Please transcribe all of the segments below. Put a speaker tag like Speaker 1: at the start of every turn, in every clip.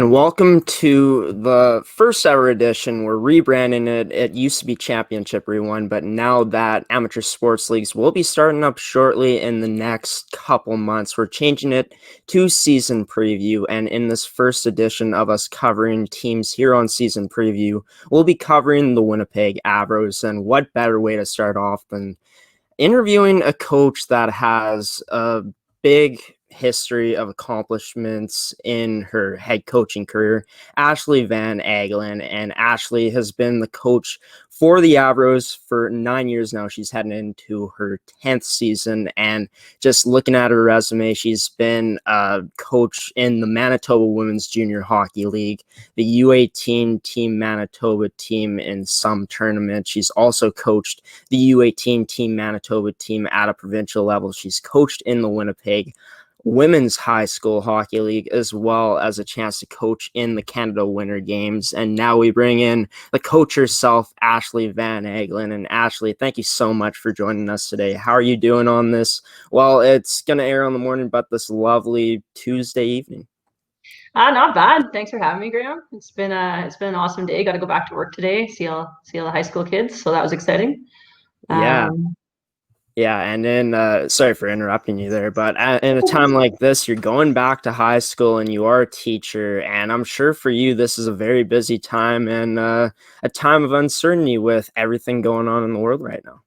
Speaker 1: And welcome to the first ever edition. We're rebranding it. It used to be Championship Rewind, but now that amateur sports leagues will be starting up shortly in the next couple months, we're changing it to Season Preview. And in this first edition of us covering teams here on Season Preview, we'll be covering the Winnipeg Avros. And what better way to start off than interviewing a coach that has a big history of accomplishments in her head coaching career, Ashley Van Aggelen. And Ashley has been the coach for the Avros for 9 years now. She's heading into her 10th season, and just looking at her resume, she's been a coach in the Manitoba Women's Junior Hockey League, the U18 Team Manitoba team in some tournaments. She's also coached the U18 Team Manitoba team at a provincial level. She's coached in the Winnipeg Women's High School Hockey League, as well as a chance to coach in the Canada Winter Games. And now we bring in the coach herself, Ashley Van Aggelen. And Ashley, thank you so much for joining us today. How are you doing on this? Well, it's going to air on the morning, but this lovely Tuesday evening.
Speaker 2: Not bad. Thanks for having me, Graeme. It's been an awesome day. Got to go back to work today. See all the high school kids. So that was exciting.
Speaker 1: Yeah. Yeah, and then, sorry for interrupting you there, but in a time like this, you're going back to high school and you are a teacher, and I'm sure for you this is a very busy time and a time of uncertainty with everything going on in the world right now.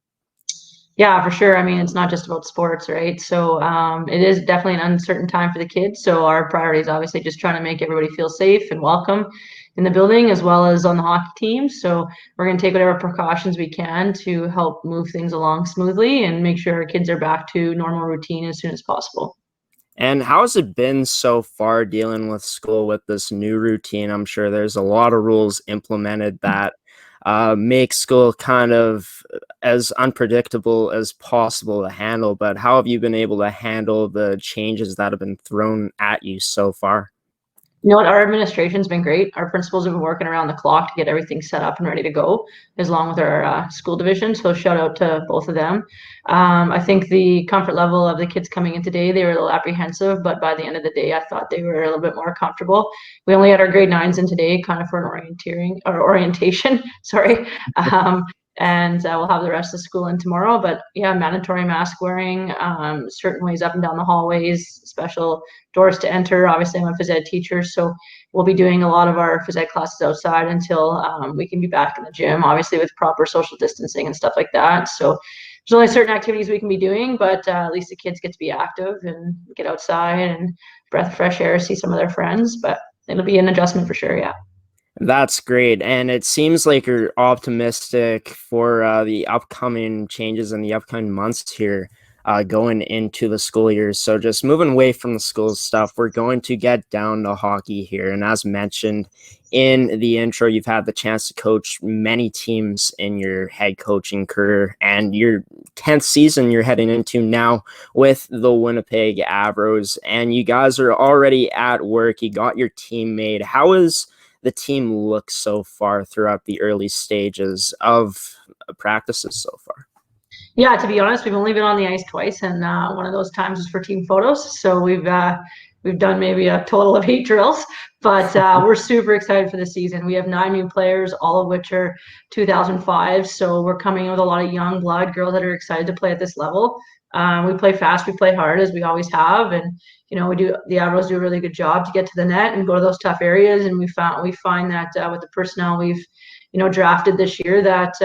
Speaker 2: Yeah, for sure. I mean, it's not just about sports, right? So it is definitely an uncertain time for the kids. So our priority is obviously just trying to make everybody feel safe and welcome in the building as well as on the hockey team. So we're going to take whatever precautions we can to help move things along smoothly and make sure our kids are back to normal routine as soon as possible.
Speaker 1: And how has it been so far dealing with school with this new routine? I'm sure there's a lot of rules implemented that make school kind of as unpredictable as possible to handle. But how have you been able to handle the changes that have been thrown at you so far?
Speaker 2: You know what? Our administration's been great. Our principals have been working around the clock to get everything set up and ready to go, as long with our school division. So shout out to both of them. I think the comfort level of the kids coming in today, they were a little apprehensive, but by the end of the day, I thought they were a little bit more comfortable. We only had our grade 9s in today, kind of for an orientation. Sorry. And we'll have the rest of school in tomorrow. But yeah, mandatory mask wearing, certain ways up and down the hallways, special doors to enter. Obviously, I'm a phys ed teacher, so we'll be doing a lot of our phys ed classes outside until we can be back in the gym, obviously with proper social distancing and stuff like that. So there's only certain activities we can be doing, but at least the kids get to be active and get outside and breath of fresh air, see some of their friends. But it'll be an adjustment for sure, yeah.
Speaker 1: That's great. And it seems like you're optimistic for the upcoming changes in the upcoming months here going into the school year. So just moving away from the school stuff, we're going to get down to hockey here. And as mentioned in the intro, you've had the chance to coach many teams in your head coaching career, and your 10th season you're heading into now with the Winnipeg Avros. And you guys are already at work. You got your team made. How is the team looks so far throughout the early stages of practices so far?
Speaker 2: Yeah, to be honest, we've only been on the ice twice, and one of those times was for team photos. So we've done maybe a total of 8 drills, but we're super excited for the season. We have 9 new players, all of which are 2005. So we're coming with a lot of young blood, girls that are excited to play at this level. We play fast, we play hard, as we always have, and the Avros do a really good job to get to the net and go to those tough areas. And we find that with the personnel we've drafted this year, that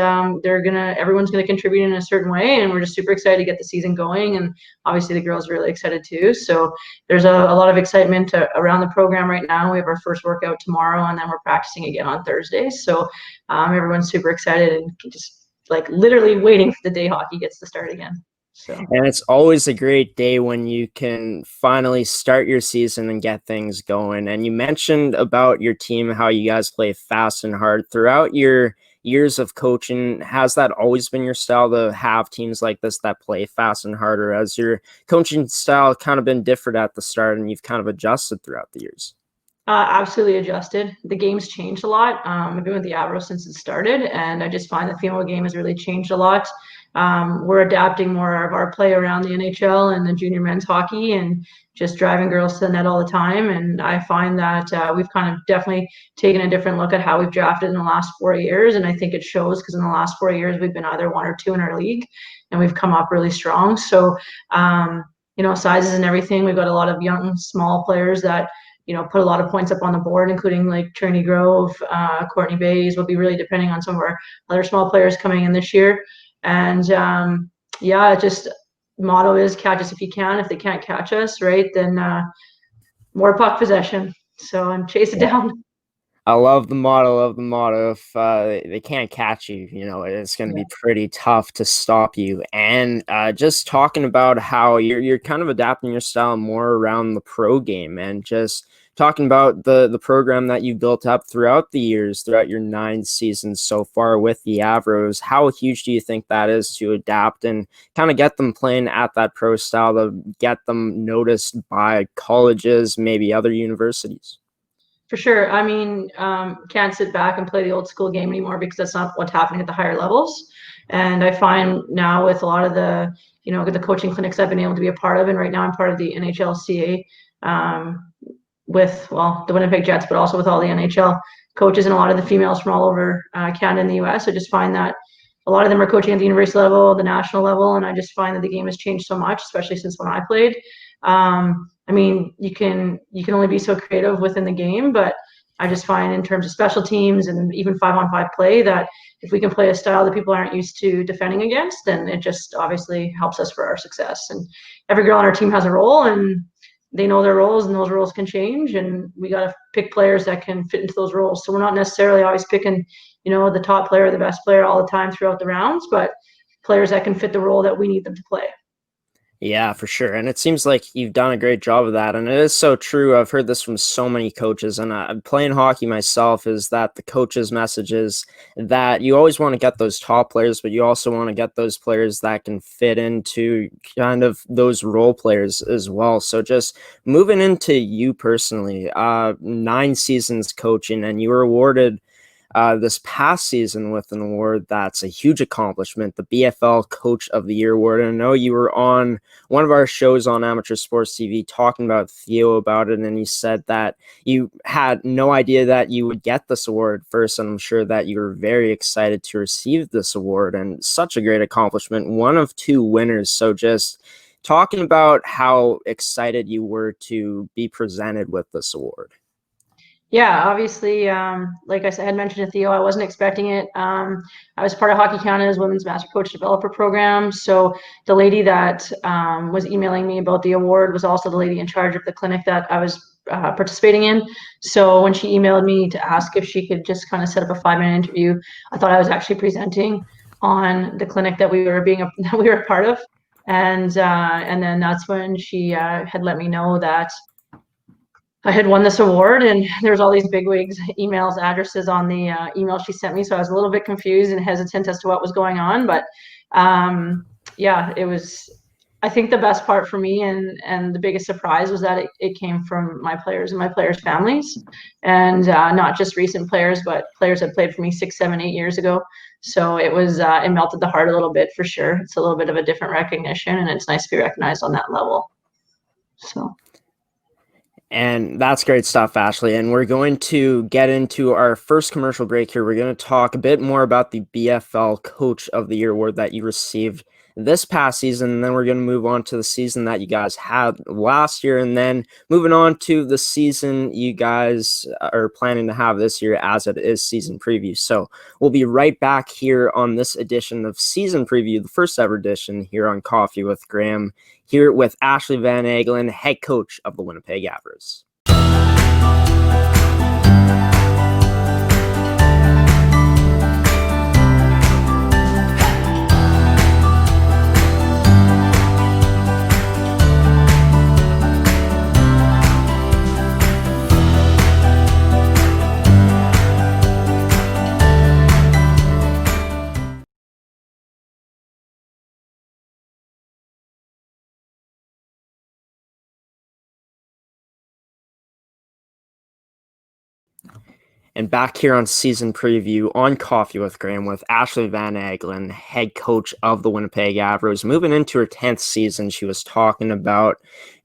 Speaker 2: everyone's gonna contribute in a certain way, and we're just super excited to get the season going. And obviously the girls are really excited too. So there's a lot of excitement around the program right now. We have our first workout tomorrow, and then we're practicing again on Thursday. So everyone's super excited and just like literally waiting for the day hockey gets to start again. So.
Speaker 1: And it's always a great day when you can finally start your season and get things going. And you mentioned about your team, how you guys play fast and hard throughout your years of coaching. Has that always been your style, to have teams like this that play fast and harder? Has your coaching style kind of been different at the start and you've kind of adjusted throughout the years?
Speaker 2: Absolutely adjusted. The game's changed a lot. I've been with the Avros since it started, and I just find the female game has really changed a lot. we're adapting more of our play around the NHL and the junior men's hockey and just driving girls to the net all the time. And I find that we've kind of definitely taken a different look at how we've drafted in the last 4 years. And I think it shows because in the last 4 years, we've been either 1 or 2 in our league and we've come up really strong. So, sizes and everything, we've got a lot of young, small players that, put a lot of points up on the board, including like Trinity Grove, Courtney Bays will be really depending on some of our other small players coming in this year. And just motto is catch us if you can. If they can't catch us, right, then more puck possession. So and chase it down.
Speaker 1: I love the motto. If they can't catch you, it's going to be pretty tough to stop you. And just talking about how you're kind of adapting your style more around the pro game, and just talking about the program that you built up throughout the years, throughout your 9 seasons so far with the Avros. How huge do you think that is to adapt and kind of get them playing at that pro style, to get them noticed by colleges, maybe other universities?
Speaker 2: For sure. I mean, can't sit back and play the old school game anymore because that's not what's happening at the higher levels. And I find now with a lot of the coaching clinics I've been able to be a part of, and right now I'm part of the NHLCA with, the Winnipeg Jets, but also with all the NHL coaches and a lot of the females from all over Canada and the US. I just find that a lot of them are coaching at the university level, the national level, and I just find that the game has changed so much, especially since when I played. I mean, you can only be so creative within the game, but I just find in terms of special teams and even 5-on-5 play that if we can play a style that people aren't used to defending against, then it just obviously helps us for our success. And every girl on our team has a role, and they know their roles, and those roles can change, and we got to pick players that can fit into those roles. So we're not necessarily always picking, the top player, the best player all the time throughout the rounds, but players that can fit the role that we need them to play.
Speaker 1: Yeah, for sure. And it seems like you've done a great job of that. And it is so true. I've heard this from so many coaches, and playing hockey myself, is that the coaches' message is that you always want to get those top players, but you also want to get those players that can fit into kind of those role players as well. So just moving into you personally, 9 seasons coaching, and you were awarded this past season with an award that's a huge accomplishment, the BFL Coach of the Year award. And I know you were on one of our shows on Amateur Sports TV talking about Theo about it, and he said that you had no idea that you would get this award first, and I'm sure that you were very excited to receive this award, and such a great accomplishment, one of 2 winners. So just talking about how excited you were to be presented with this award.
Speaker 2: Yeah, obviously, like I said, I had mentioned to Theo, I wasn't expecting it. I was part of Hockey Canada's Women's Master Coach Developer Program. So the lady that was emailing me about the award was also the lady in charge of the clinic that I was participating in. So when she emailed me to ask if she could just kind of set up a 5-minute interview, I thought I was actually presenting on the clinic that we were a part of. And then that's when she had let me know that I had won this award, and there's all these bigwigs emails, addresses on the email she sent me. So I was a little bit confused and hesitant as to what was going on. But it was, I think the best part for me and the biggest surprise was that it came from my players and my players' families, and not just recent players, but players that played for me 6, 7, 8 years ago. So it was, it melted the heart a little bit for sure. It's a little bit of a different recognition, and it's nice to be recognized on that level. So.
Speaker 1: And that's great stuff, Ashley. And we're going to get into our first commercial break here. We're going to talk a bit more about the BFL Coach of the Year award that you received this past season. And then we're going to move on to the season that you guys had last year. And then moving on to the season you guys are planning to have this year, as it is season preview. So we'll be right back here on this edition of Season Preview, the first ever edition here on Coffee with Graeme, here with Ashley Van Aggelen, head coach of the Winnipeg Avros. And back here on season preview on Coffee with Graeme with Ashley Van Aggelen, head coach of the Winnipeg Avros. Moving into her 10th season, she was talking about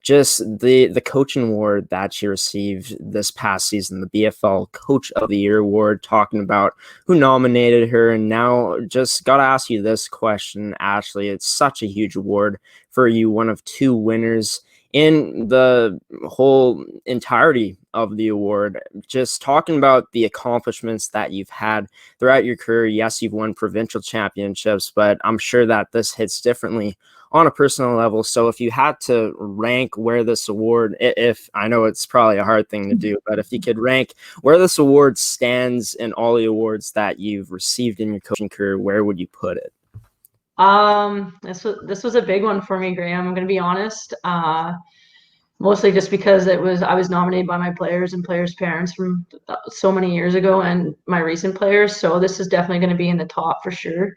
Speaker 1: just the coaching award that she received this past season, the BFL Coach of the Year award, talking about who nominated her. And now just got to ask you this question, Ashley. It's such a huge award for you, one of two winners in the whole entirety of the award. Just talking about the accomplishments that you've had throughout your career. Yes, you've won provincial championships, but I'm sure that this hits differently on a personal level. So if you had to rank where this award, if I know it's probably a hard thing to do, but if you could rank where this award stands in all the awards that you've received in your coaching career, where would you put it?
Speaker 2: This was a big one for me, Graeme. I'm going to be honest. Mostly just because I was nominated by my players and players' parents from so many years ago, and my recent players. So this is definitely going to be in the top for sure.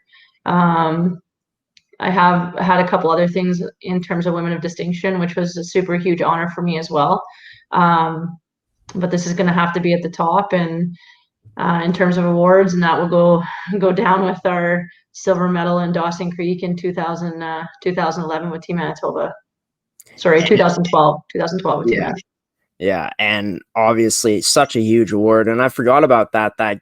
Speaker 2: I have had a couple other things in terms of women of distinction, which was a super huge honor for me as well. But this is going to have to be at the top, and in terms of awards, and that will go down with our silver medal in Dawson Creek in 2011 with Team Manitoba. Sorry, 2012 with Team Manitoba.
Speaker 1: Yeah, and obviously such a huge award. And I forgot about that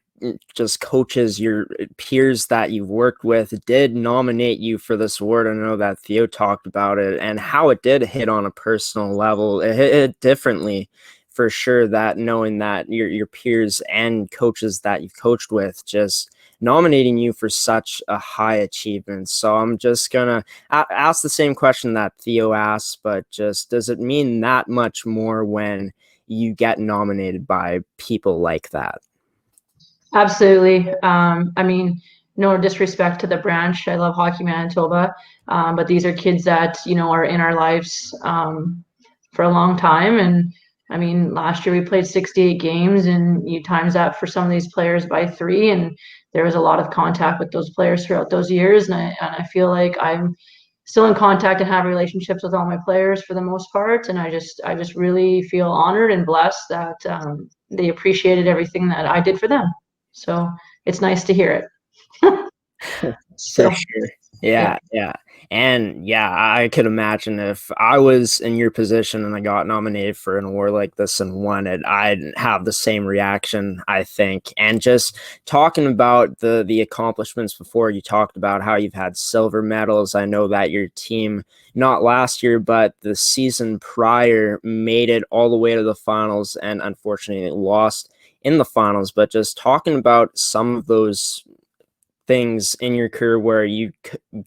Speaker 1: just coaches, your peers that you've worked with did nominate you for this award. I know that Theo talked about it and how it did hit on a personal level. It hit differently for sure, that knowing that your peers and coaches that you've coached with just nominating you for such a high achievement. So I'm just gonna ask the same question that Theo asked, but just does it mean that much more when you get nominated by people like that?
Speaker 2: Absolutely. I mean, no disrespect to the branch. I love Hockey Manitoba, but these are kids that, are in our lives for a long time. And I mean, last year we played 68 games, and you times that for some of these players by 3, and there was a lot of contact with those players throughout those years. And I feel like I'm still in contact and have relationships with all my players for the most part. And I just really feel honored and blessed that they appreciated everything that I did for them. So it's nice to hear it.
Speaker 1: For sure. Yeah. And yeah, I could imagine if I was in your position and I got nominated for an award like this and won it, I'd have the same reaction, I think. And just talking about the accomplishments before, you talked about how you've had silver medals. I know that your team, not last year, but the season prior, made it all the way to the finals and unfortunately lost in the finals. But just talking about some of those things in your career where you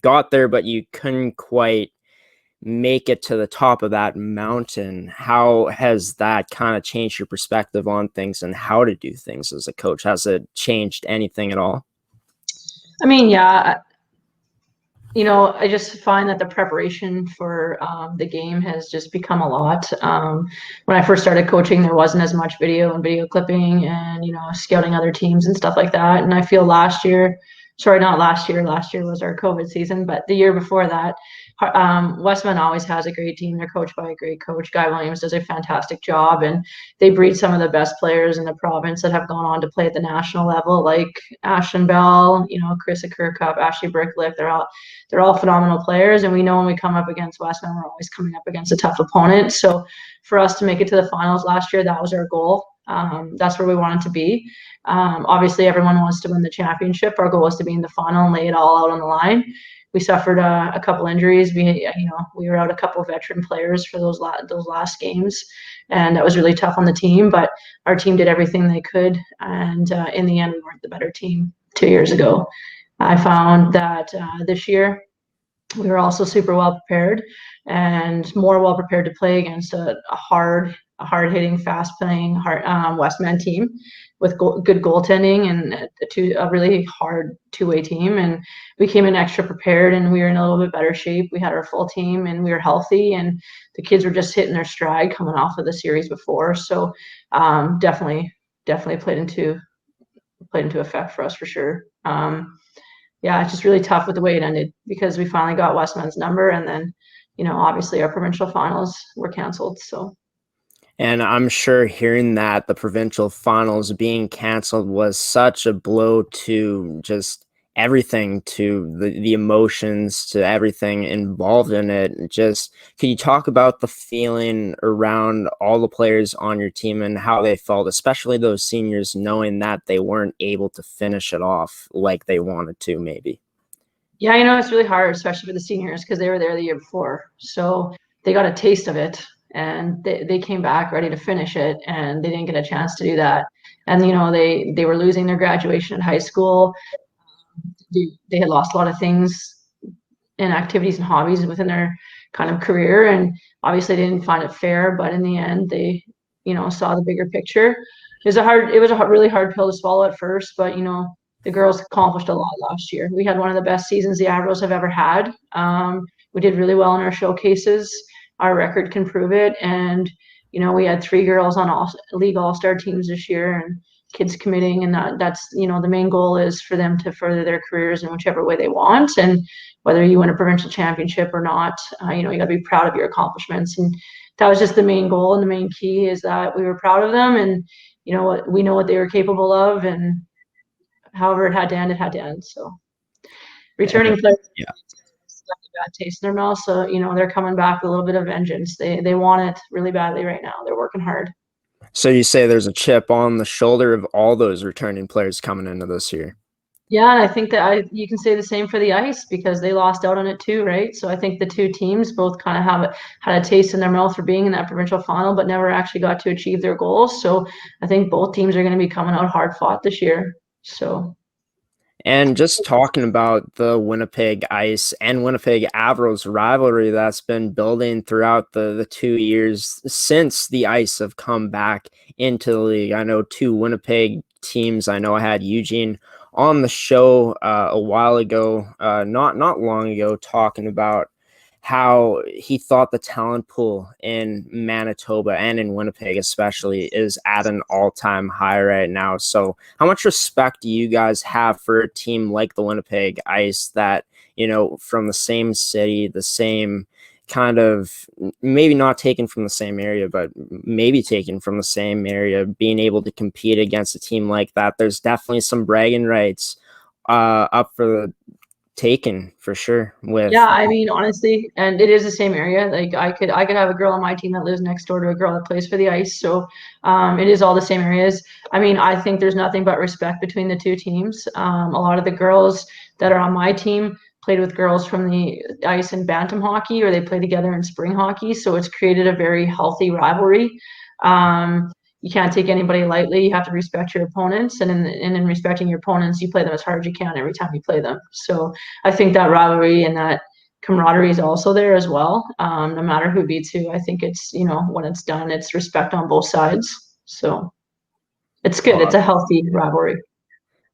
Speaker 1: got there but you couldn't quite make it to the top of that mountain, how has that kind of changed your perspective on things and how to do things as a coach? Has it changed anything at all?
Speaker 2: I mean, yeah, I just find that the preparation for the game has just become a lot. When I first started coaching, there wasn't as much video and video clipping and, scouting other teams and stuff like that. And I feel last year was our COVID season, but the year before that, Westman always has a great team. They're coached by a great coach. Guy Williams does a fantastic job, and they breed some of the best players in the province that have gone on to play at the national level, like Ashton Bell, Chris Kirkup, Ashley Bricklick. They're all phenomenal players, and we know when we come up against Westman, we're always coming up against a tough opponent. So for us to make it to the finals last year, that was our goal. That's where we wanted to be. Obviously, everyone wants to win the championship. Our goal was to be in the final and lay it all out on the line. We suffered a couple injuries. We were out a couple of veteran players for those last games, and that was really tough on the team. But our team did everything they could, and in the end, we weren't the better team 2 years ago. I found that this year we were also super well prepared and more well prepared to play against a hard-hitting, fast-playing Westman team with good goaltending and a really hard two-way team. And we came in extra prepared, and we were in a little bit better shape. We had our full team, and we were healthy, and the kids were just hitting their stride coming off of the series before. So definitely played into effect for us for sure. Yeah, it's just really tough with the way it ended because we finally got Westman's number, and then, obviously our provincial finals were canceled. So.
Speaker 1: And I'm sure hearing that the provincial finals being canceled was such a blow to just everything, to the emotions, to everything involved in it. Just can you talk about the feeling around all the players on your team and how they felt, especially those seniors, knowing that they weren't able to finish it off like they wanted to, maybe?
Speaker 2: Yeah, it's really hard, especially for the seniors, because they were there the year before. So they got a taste of it, and they came back ready to finish it, and they didn't get a chance to do that. And they were losing their graduation in high school. They had lost a lot of things and activities and hobbies within their kind of career, and obviously they didn't find it fair. But in the end, they saw the bigger picture. It was a really hard pill to swallow at first, but the girls accomplished a lot last year. We had one of the best seasons the Avros have ever had. We did really well in our showcases. Our record can prove it, and we had 3 girls on league all-star teams this year, and kids committing, and that's the main goal is for them to further their careers in whichever way they want. And whether you win a provincial championship or not, you got to be proud of your accomplishments. And that was just the main goal, and the main key is that we were proud of them, and we know what they were capable of, and however it had to end, it had to end. So returning players
Speaker 1: Yeah.
Speaker 2: left a bad taste in their mouth, so they're coming back with a little bit of vengeance. They want it really badly right now. They're working hard.
Speaker 1: So you say there's a chip on the shoulder of all those returning players coming into this year.
Speaker 2: Yeah, and I think that you can say the same for the Ice, because they lost out on it too, right? So I think the two teams both kind of had a taste in their mouth for being in that provincial final, but never actually got to achieve their goals. So I think both teams are going to be coming out hard fought this year. So
Speaker 1: And just talking about the Winnipeg Ice and Winnipeg Avros rivalry that's been building throughout the 2 years since the Ice have come back into the league. I know 2 Winnipeg teams. I know I had Eugene on the show a while ago, not long ago, talking about how he thought the talent pool in Manitoba and in Winnipeg especially is at an all-time high right now. So how much respect do you guys have for a team like the Winnipeg Ice that, from the same city, the same kind of, maybe not taken from the same area, but maybe taken from the same area, being able to compete against a team like that? There's definitely some bragging rights up for the taken for sure with.
Speaker 2: yeah, I mean, honestly, and it is the same area. Like I could have a girl on my team that lives next door to a girl that plays for the Ice. So it is all the same areas. I mean, I think there's nothing but respect between the two teams. A lot of the girls that are on my team played with girls from the Ice in bantam hockey, or they play together in spring hockey. So it's created a very healthy rivalry. You can't take anybody lightly. You have to respect your opponents, and in respecting your opponents, you play them as hard as you can every time you play them. So I think that rivalry and that camaraderie is also there as well. No matter who beats who, I think it's when it's done, it's respect on both sides. So it's good. It's a healthy rivalry.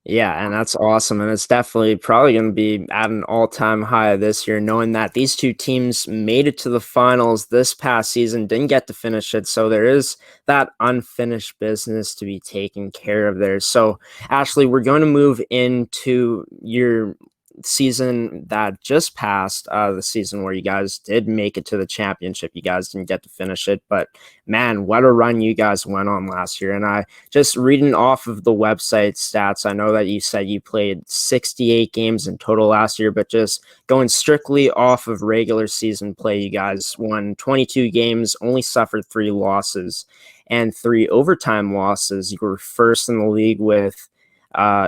Speaker 1: Yeah, and that's awesome. And it's definitely probably going to be at an all-time high this year, knowing that these 2 teams made it to the finals this past season, didn't get to finish it. So there is that unfinished business to be taken care of there. So, Ashley, we're going to move into your season that just passed, the season where you guys did make it to the championship. You guys didn't get to finish it, but man, what a run you guys went on last year. And I just reading off of the website stats, I know that you said you played 68 games in total last year, but just going strictly off of regular season play, you guys won 22 games, only suffered 3 losses and 3 overtime losses. You were first in the league with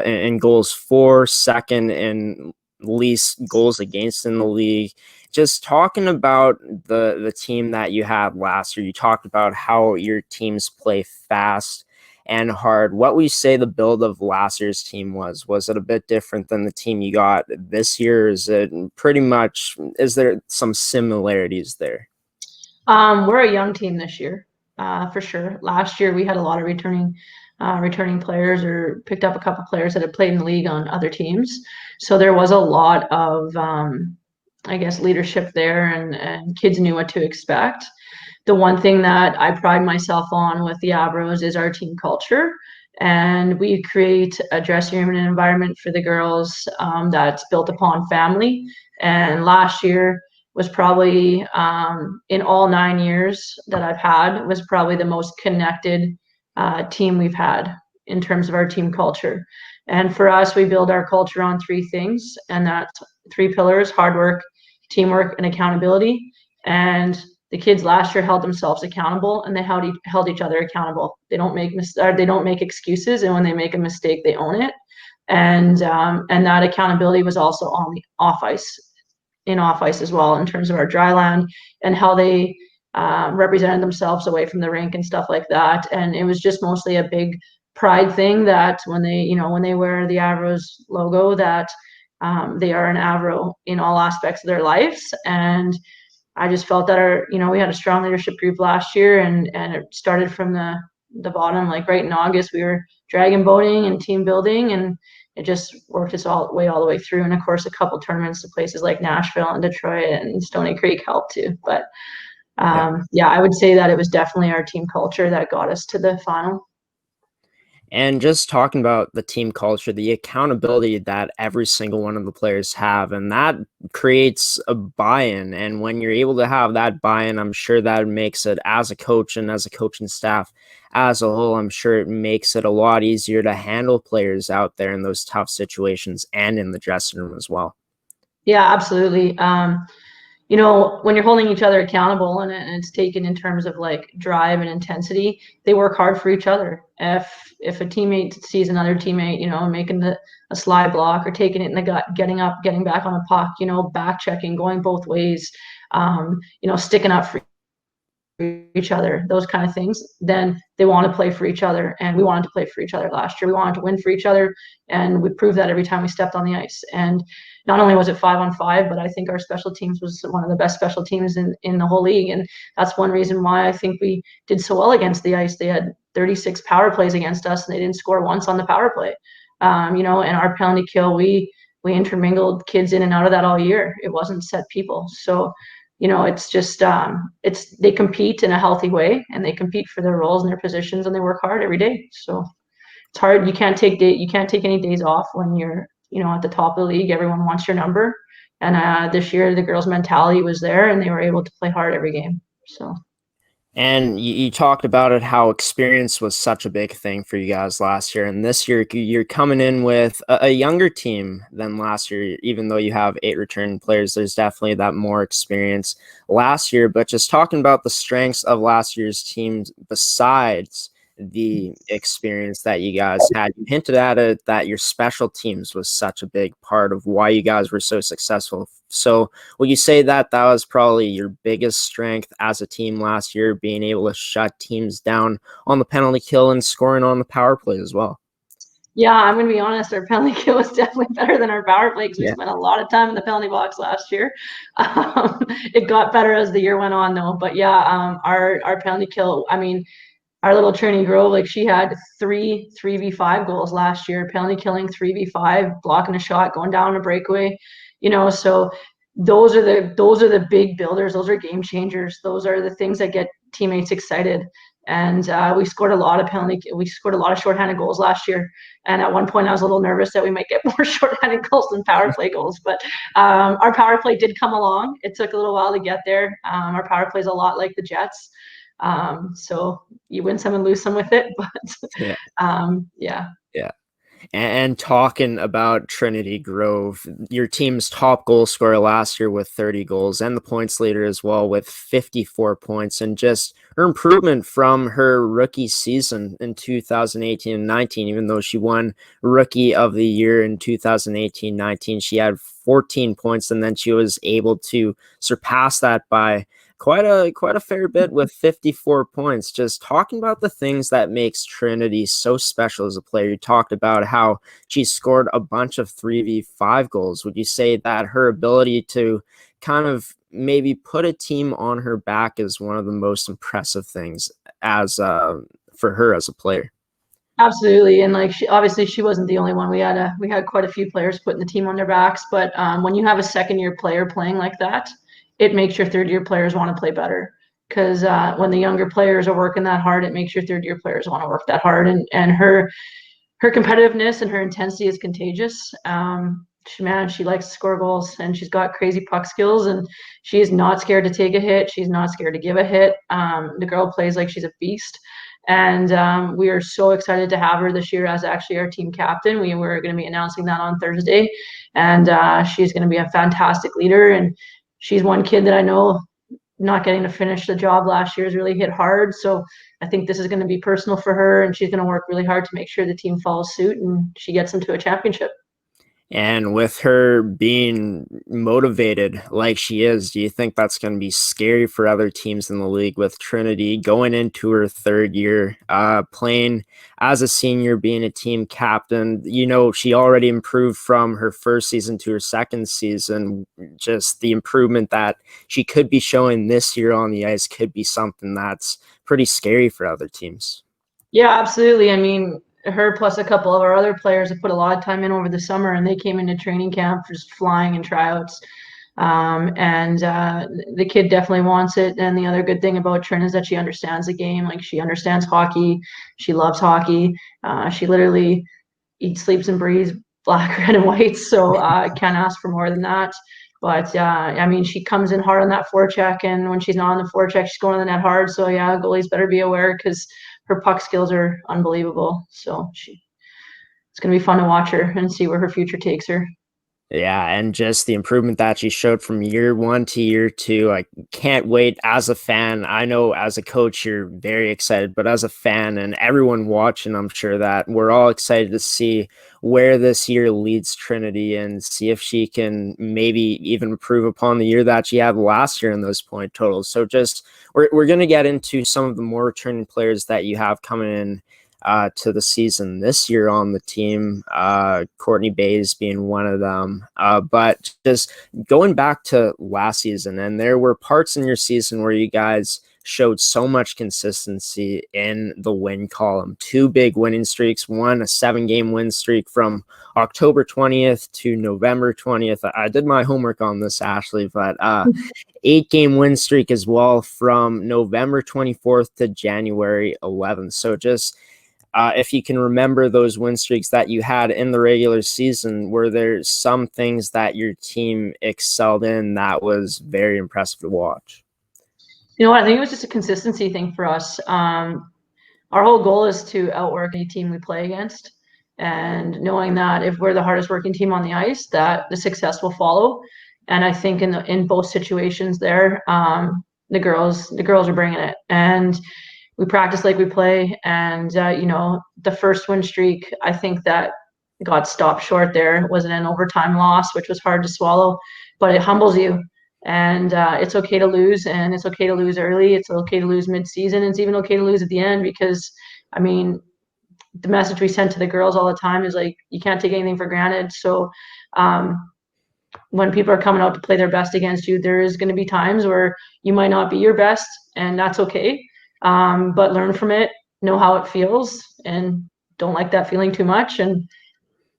Speaker 1: in goals for, second in least goals against in the league. Just talking about the team that you had last year, you talked about how your teams play fast and hard. What would you say the build of last year's team was? Was it a bit different than the team you got this year? Is it pretty much, is there some similarities there?
Speaker 2: We're a young team this year, for sure. Last year we had a lot of returning players, or picked up a couple players that had played in the league on other teams. So there was a lot of, I guess, leadership there, and kids knew what to expect. The one thing that I pride myself on with the Avros is our team culture. And we create a dressing room and an environment for the girls that's built upon family. And last year, was probably, in all 9 years that I've had, was probably the most connected team we've had in terms of our team culture. And for us, we build our culture on 3 things, and that's 3 pillars: hard work, teamwork, and accountability. And the kids last year held themselves accountable, and they held each other accountable. They don't make excuses, and when they make a mistake, they own it. And that accountability was also on the off ice as well, in terms of our dry land and how they represented themselves away from the rink and stuff like that. And it was just mostly a big pride thing that when they wear the Avros logo, that they are an Avro in all aspects of their lives. And I just felt that we had a strong leadership group last year, and it started from the bottom. Like right in August, we were dragon boating and team building, and it just worked its all the way through. And of course, a couple tournaments to places like Nashville and Detroit and Stony Creek helped too. But I would say that it was definitely our team culture that got us to the final.
Speaker 1: And just talking about the team culture, the accountability that every single one of the players have, and that creates a buy-in. And when you're able to have that buy-in, I'm sure that makes it, as a coach and as a coaching staff as a whole, I'm sure it makes it a lot easier to handle players out there in those tough situations and in the dressing room as well.
Speaker 2: Yeah, absolutely. When you're holding each other accountable, and it's taken in terms of like drive and intensity, they work hard for each other. If a teammate sees another teammate, making a slide block or taking it in the gut, getting up, getting back on a puck, back checking, going both ways, sticking up for each other, those kind of things, then they want to play for each other. And we wanted to play for each other last year. We wanted to win for each other, and we proved that every time we stepped on the ice. And not only was it 5-on-5, but I think our special teams was one of the best special teams in the whole league. And that's one reason why I think we did so well against the ice. They had 36 power plays against us, and they didn't score once on the power play. And our penalty kill, we intermingled kids in and out of that all year. It wasn't set people. So it's just they compete in a healthy way, and they compete for their roles and their positions, and they work hard every day. So it's hard. You can't take any days off when you're at the top of the league. Everyone wants your number, and this year the girls' mentality was there, and they were able to play hard every game. So.
Speaker 1: And you talked about it, how experience was such a big thing for you guys last year. And this year, you're coming in with a younger team than last year. Even though you have 8 returning players, there's definitely that more experience last year. But just talking about the strengths of last year's team, besides the experience that you guys had, you hinted at it, that your special teams was such a big part of why you guys were so successful. So would you say that was probably your biggest strength as a team last year, being able to shut teams down on the penalty kill and scoring on the power play as well?
Speaker 2: Yeah, I'm going to be honest. Our penalty kill was definitely better than our power play, because we spent a lot of time in the penalty box last year. It got better as the year went on, though. But yeah, our penalty kill, our little Trini Grove, like, she had 3v5 goals last year, penalty killing, 3v5, blocking a shot, going down a breakaway, so those are the big builders. Those are game changers. Those are the things that get teammates excited. And we scored a lot of shorthanded goals last year. And at one point I was a little nervous that we might get more shorthanded goals than power play goals. But our power play did come along. It took a little while to get there. Our power play is a lot like the Jets. So you win some and lose some with it. But yeah.
Speaker 1: And talking about Trinity Grove, your team's top goal scorer last year with 30 goals, and the points leader as well with 54 points, and just her improvement from her rookie season in 2018 and 19. Even though she won Rookie of the Year in 2018-19, she had 14 points, and then she was able to surpass that by quite a fair bit with 54 points. Just talking about the things that makes Trinity so special as a player. You talked about how she scored a bunch of 3v5 goals. Would you say that her ability to kind of maybe put a team on her back is one of the most impressive things as for her as a player?
Speaker 2: Absolutely. And like, she wasn't the only one. We had quite a few players putting the team on their backs. But when you have a second-year player playing like that, it makes your third-year players want to play better. Because when the younger players are working that hard, it makes your third-year players want to work that hard. And her competitiveness and her intensity is contagious. she likes to score goals, and she's got crazy puck skills, and she is not scared to take a hit. She's not scared to give a hit. The girl plays like she's a beast. And we are so excited to have her this year as actually our team captain. We were going to be announcing that on Thursday, and she's going to be a fantastic leader. And she's one kid that I know not getting to finish the job last year has really hit hard. So I think this is going to be personal for her, and she's going to work really hard to make sure the team follows suit and she gets them to a championship.
Speaker 1: And with her being motivated like she is, do you think that's going to be scary for other teams in the league with Trinity going into her third year, playing as a senior, being a team captain? You know, she already improved from her first season to her second season. Just the improvement that she could be showing this year on the ice could be something that's pretty scary for other teams.
Speaker 2: Yeah, absolutely. I mean, her plus a couple of our other players have put a lot of time in over the summer, and they came into training camp just flying in tryouts. And the kid definitely wants it. And the other good thing about Trin is that she understands the game. Like, she understands hockey. She loves hockey. She literally eats, sleeps, and breathes black, red, and white. So I can't ask for more than that. But I mean, she comes in hard on that forecheck, and when she's not on the forecheck, she's going on the net hard. So yeah, goalies better be aware, because her puck skills are unbelievable. So it's going to be fun to watch her and see where her future takes her.
Speaker 1: Yeah, and just the improvement that she showed from year one to year two. I can't wait as a fan. I know as a coach, you're very excited, but as a fan and everyone watching, I'm sure that we're all excited to see where this year leads Trinity and see if she can maybe even improve upon the year that she had last year in those point totals. So just we're going to get into some of the more returning players that you have coming in to the season this year on the team, Courtney Bays being one of them. But just going back to last season, and there were parts in your season where you guys showed so much consistency in the win column. 2 big winning streaks, one a 7-game win streak from October 20th to November 20th. I did my homework on this, Ashley, but 8-game win streak as well from November 24th to January 11th. So just if you can remember those win streaks that you had in the regular season, were there some things that your team excelled in that was very impressive to watch?
Speaker 2: You know what? I think it was just a consistency thing for us. Our whole goal is to outwork any team we play against, and knowing that if we're the hardest working team on the ice, that the success will follow. And I think in both situations there, the girls are bringing it, and we practice like we play. And you know, the first win streak, I think that got stopped short there. It wasn't an overtime loss, which was hard to swallow, but it humbles you. And it's okay to lose, and it's okay to lose early. It's okay to lose mid-season. It's even okay to lose at the end, because, I mean, the message we send to the girls all the time is like, you can't take anything for granted. So when people are coming out to play their best against you, there is going to be times where you might not be your best, and that's okay. But learn from it, know how it feels, and don't like that feeling too much. And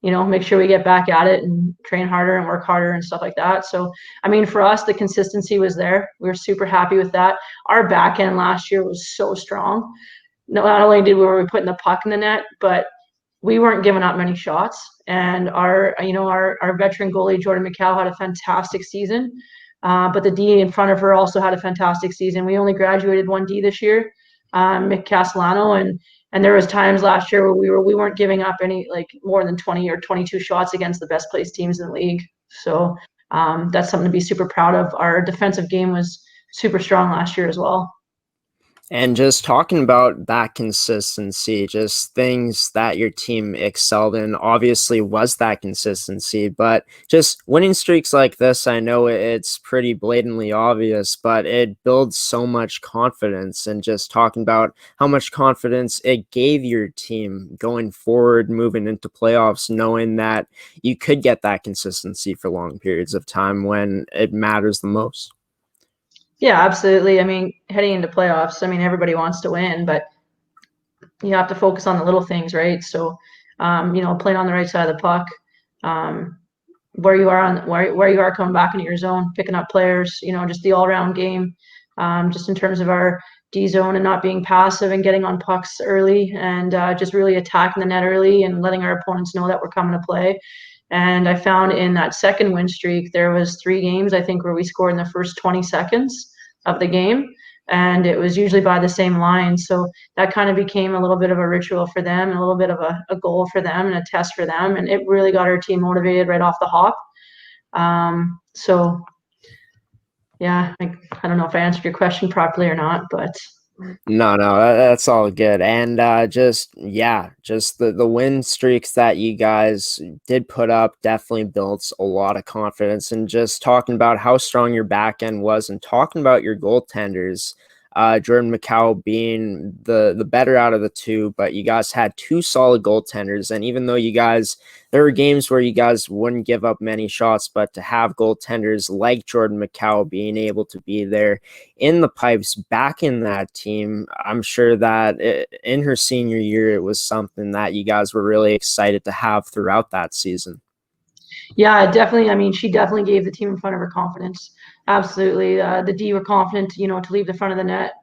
Speaker 2: you know, make sure we get back at it and train harder and work harder and stuff like that. So, I mean, for us, the consistency was there. We were super happy with that. Our back end last year was so strong. Not only were we putting the puck in the net, but we weren't giving up many shots. And our veteran goalie, Jordan McCall, had a fantastic season. But the D in front of her also had a fantastic season. We only graduated 1 D this year, Mick Castellano, and there was times last year where we weren't giving up any, like, more than 20 or 22 shots against the best placed teams in the league. So that's something to be super proud of. Our defensive game was super strong last year as well.
Speaker 1: And just talking about that consistency, just things that your team excelled in, obviously was that consistency, but just winning streaks like this, I know it's pretty blatantly obvious, but it builds so much confidence. And just talking about how much confidence it gave your team going forward, moving into playoffs, knowing that you could get that consistency for long periods of time when it matters the most.
Speaker 2: Yeah, absolutely. I mean, heading into playoffs, I mean, everybody wants to win, but you have to focus on the little things, right? So, you know, playing on the right side of the puck, where you are coming back into your zone, picking up players, you know, just the all-around game, just in terms of our D zone and not being passive and getting on pucks early, and just really attacking the net early and letting our opponents know that we're coming to play. And I found in that second win streak, there was 3 games, I think, where we scored in the first 20 seconds of the game. And it was usually by the same line. So that kind of became a little bit of a ritual for them and a little bit of a goal for them and a test for them. And it really got our team motivated right off the hop. So yeah, I don't know if I answered your question properly or not, but
Speaker 1: No, that's all good. And just the win streaks that you guys did put up definitely builds a lot of confidence. And just talking about how strong your back end was and talking about your goaltenders, Jordan McCall being the better out of the two, but you guys had 2 solid goaltenders. And even though there were games where you guys wouldn't give up many shots, but to have goaltenders like Jordan McCall being able to be there in the pipes back in that team, I'm sure that in her senior year, it was something that you guys were really excited to have throughout that season.
Speaker 2: yeah, definitely. I mean, she definitely gave the team in front of her confidence. Absolutely. The D were confident, to leave the front of the net,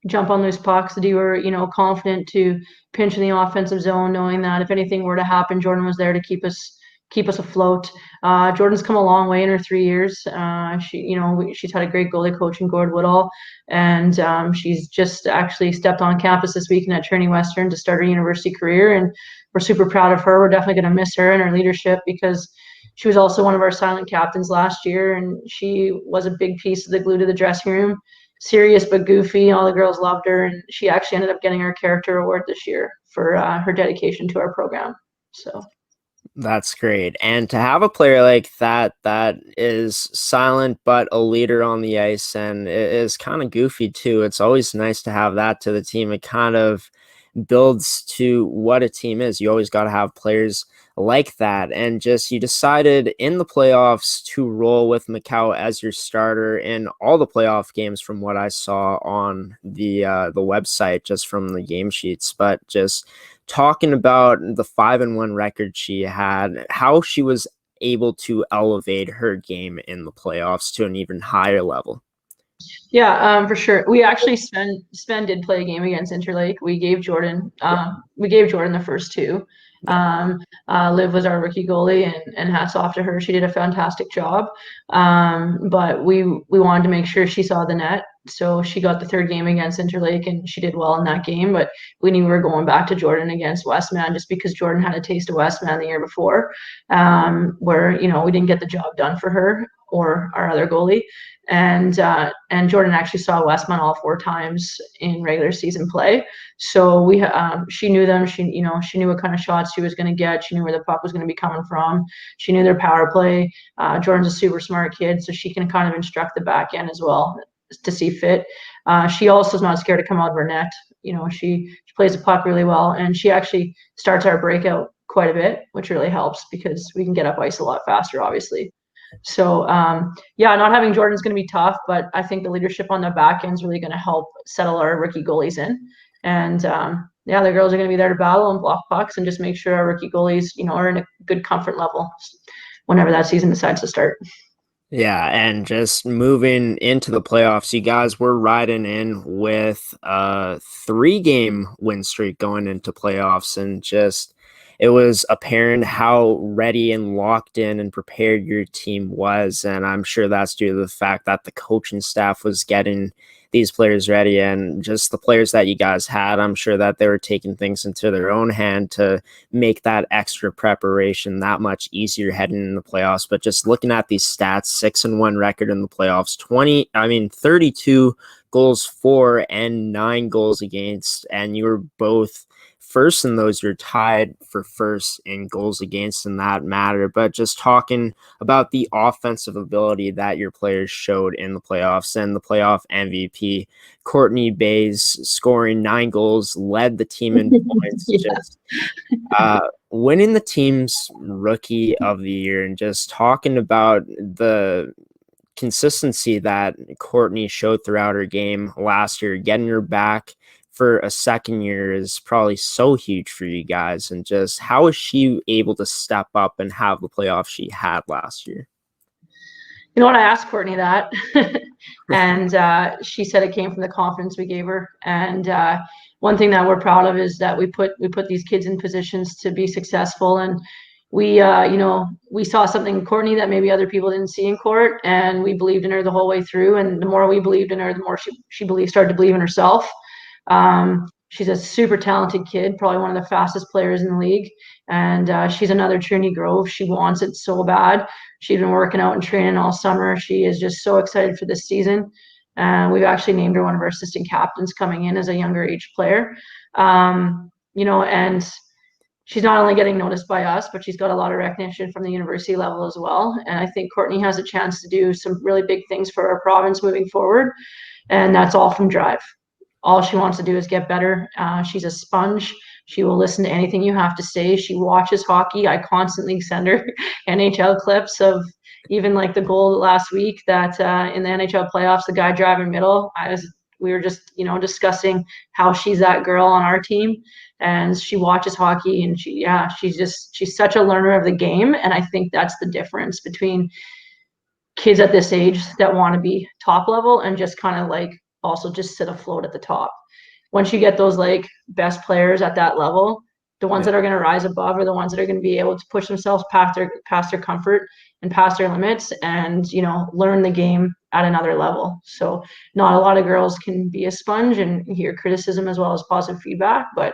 Speaker 2: jump on loose pucks. The D were, confident to pinch in the offensive zone, knowing that if anything were to happen, Jordan was there to keep us afloat. Jordan's come a long way in her 3 years. She's had a great goalie coach in Gord Woodall, and she's just actually stepped on campus this weekend at Trinity Western to start her university career. And we're super proud of her. We're definitely going to miss her and her leadership because she was also one of our silent captains last year, and she was a big piece of the glue to the dressing room. Serious but goofy. All the girls loved her, and she actually ended up getting our character award this year for her dedication to our program. So
Speaker 1: that's great. And to have a player like that is silent but a leader on the ice and is kind of goofy too. It's always nice to have that to the team. It kind of builds to what a team is. You always got to have players like that. And just you decided in the playoffs to roll with Macau as your starter in all the playoff games from what I saw on the website, just from the game sheets. But just talking about the 5-1 record she had, how she was able to elevate her game in the playoffs to an even higher level.
Speaker 2: yeah, for sure. We actually Sven did play a game against Interlake. We gave Jordan the first 2. Liv was our rookie goalie, and hats off to her. She did a fantastic job. But we wanted to make sure she saw the net. So she got the 3rd game against Interlake, and she did well in that game. But we knew we were going back to Jordan against Westman just because Jordan had a taste of Westman the year before, where we didn't get the job done for her or our other goalie. And Jordan actually saw Westman all 4 times in regular season play. So she knew them. She knew what kind of shots she was going to get. She knew where the puck was going to be coming from. She knew their power play. Jordan's a super smart kid, so she can kind of instruct the back end as well to see fit. She also is not scared to come out of her net. She plays the puck really well, and she actually starts our breakout quite a bit, which really helps because we can get up ice a lot faster, obviously. So not having Jordan is going to be tough, but I think the leadership on the back end is really going to help settle our rookie goalies in. And the girls are going to be there to battle and block pucks and just make sure our rookie goalies, are in a good comfort level whenever that season decides to start.
Speaker 1: Yeah, and just moving into the playoffs, you guys were riding in with a 3-game win streak going into playoffs, and just it was apparent how ready and locked in and prepared your team was. And I'm sure that's due to the fact that the coaching staff was getting these players ready, and just the players that you guys had, I'm sure that they were taking things into their own hand to make that extra preparation that much easier heading in the playoffs. But just looking at these stats, 6-1 record in the playoffs, 32 goals for and 9 goals against, and you were both first in those. You're tied for first in goals against in that matter. But just talking about the offensive ability that your players showed in the playoffs, and the playoff MVP, Courtney Bays, scoring 9 goals, led the team in points.
Speaker 2: Yeah.
Speaker 1: Just winning the team's rookie of the year, and just talking about the consistency that Courtney showed throughout her game last year, getting her back for a second year is probably so huge for you guys. And just how is she able to step up and have the playoffs she had last year?
Speaker 2: You know what? I asked Courtney that, and she said it came from the confidence we gave her. And one thing that we're proud of is that we put these kids in positions to be successful. And we we saw something in Courtney that maybe other people didn't see in court, and we believed in her the whole way through. And the more we believed in her, the more she started to believe in herself. She's a super talented kid, probably one of the fastest players in the league. And she's another Trinity Grove. She wants it so bad. She's been working out and training all summer. She is just so excited for this season. And we've actually named her one of our assistant captains coming in as a younger age player. And she's not only getting noticed by us, but she's got a lot of recognition from the university level as well. And I think Courtney has a chance to do some really big things for our province moving forward. And that's all from drive. All she wants to do is get better. She's a sponge. She will listen to anything you have to say. She watches hockey. I constantly send her NHL clips of even like the goal last week that in the NHL playoffs, the guy driving middle. We were just discussing how she's that girl on our team, and she watches hockey, and she's such a learner of the game. And I think that's the difference between kids at this age that want to be top level and just kind of like also just sit afloat at the top. Once you get those like best players at that level, the ones that are going to rise above are the ones that are going to be able to push themselves past their comfort and past their limits, and learn the game at another level. So not a lot of girls can be a sponge and hear criticism as well as positive feedback, but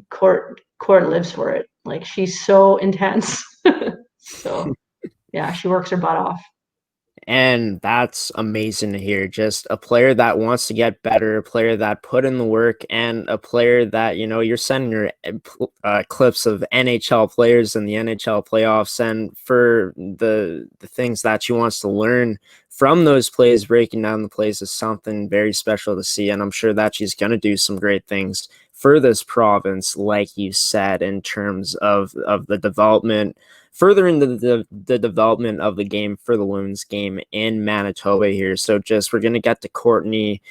Speaker 2: Court lives for it. Like, she's so intense. So yeah, she works her butt off.
Speaker 1: And that's amazing to hear. Just a player that wants to get better, a player that put in the work, and a player that, you're sending your clips of NHL players in the NHL playoffs, and for the things that she wants to learn from those plays, breaking down the plays, is something very special to see. And I'm sure that she's going to do some great things for this province, like you said, in terms of the development, furthering the development of the game for the women's game in Manitoba here. So we're going to get to Courtney,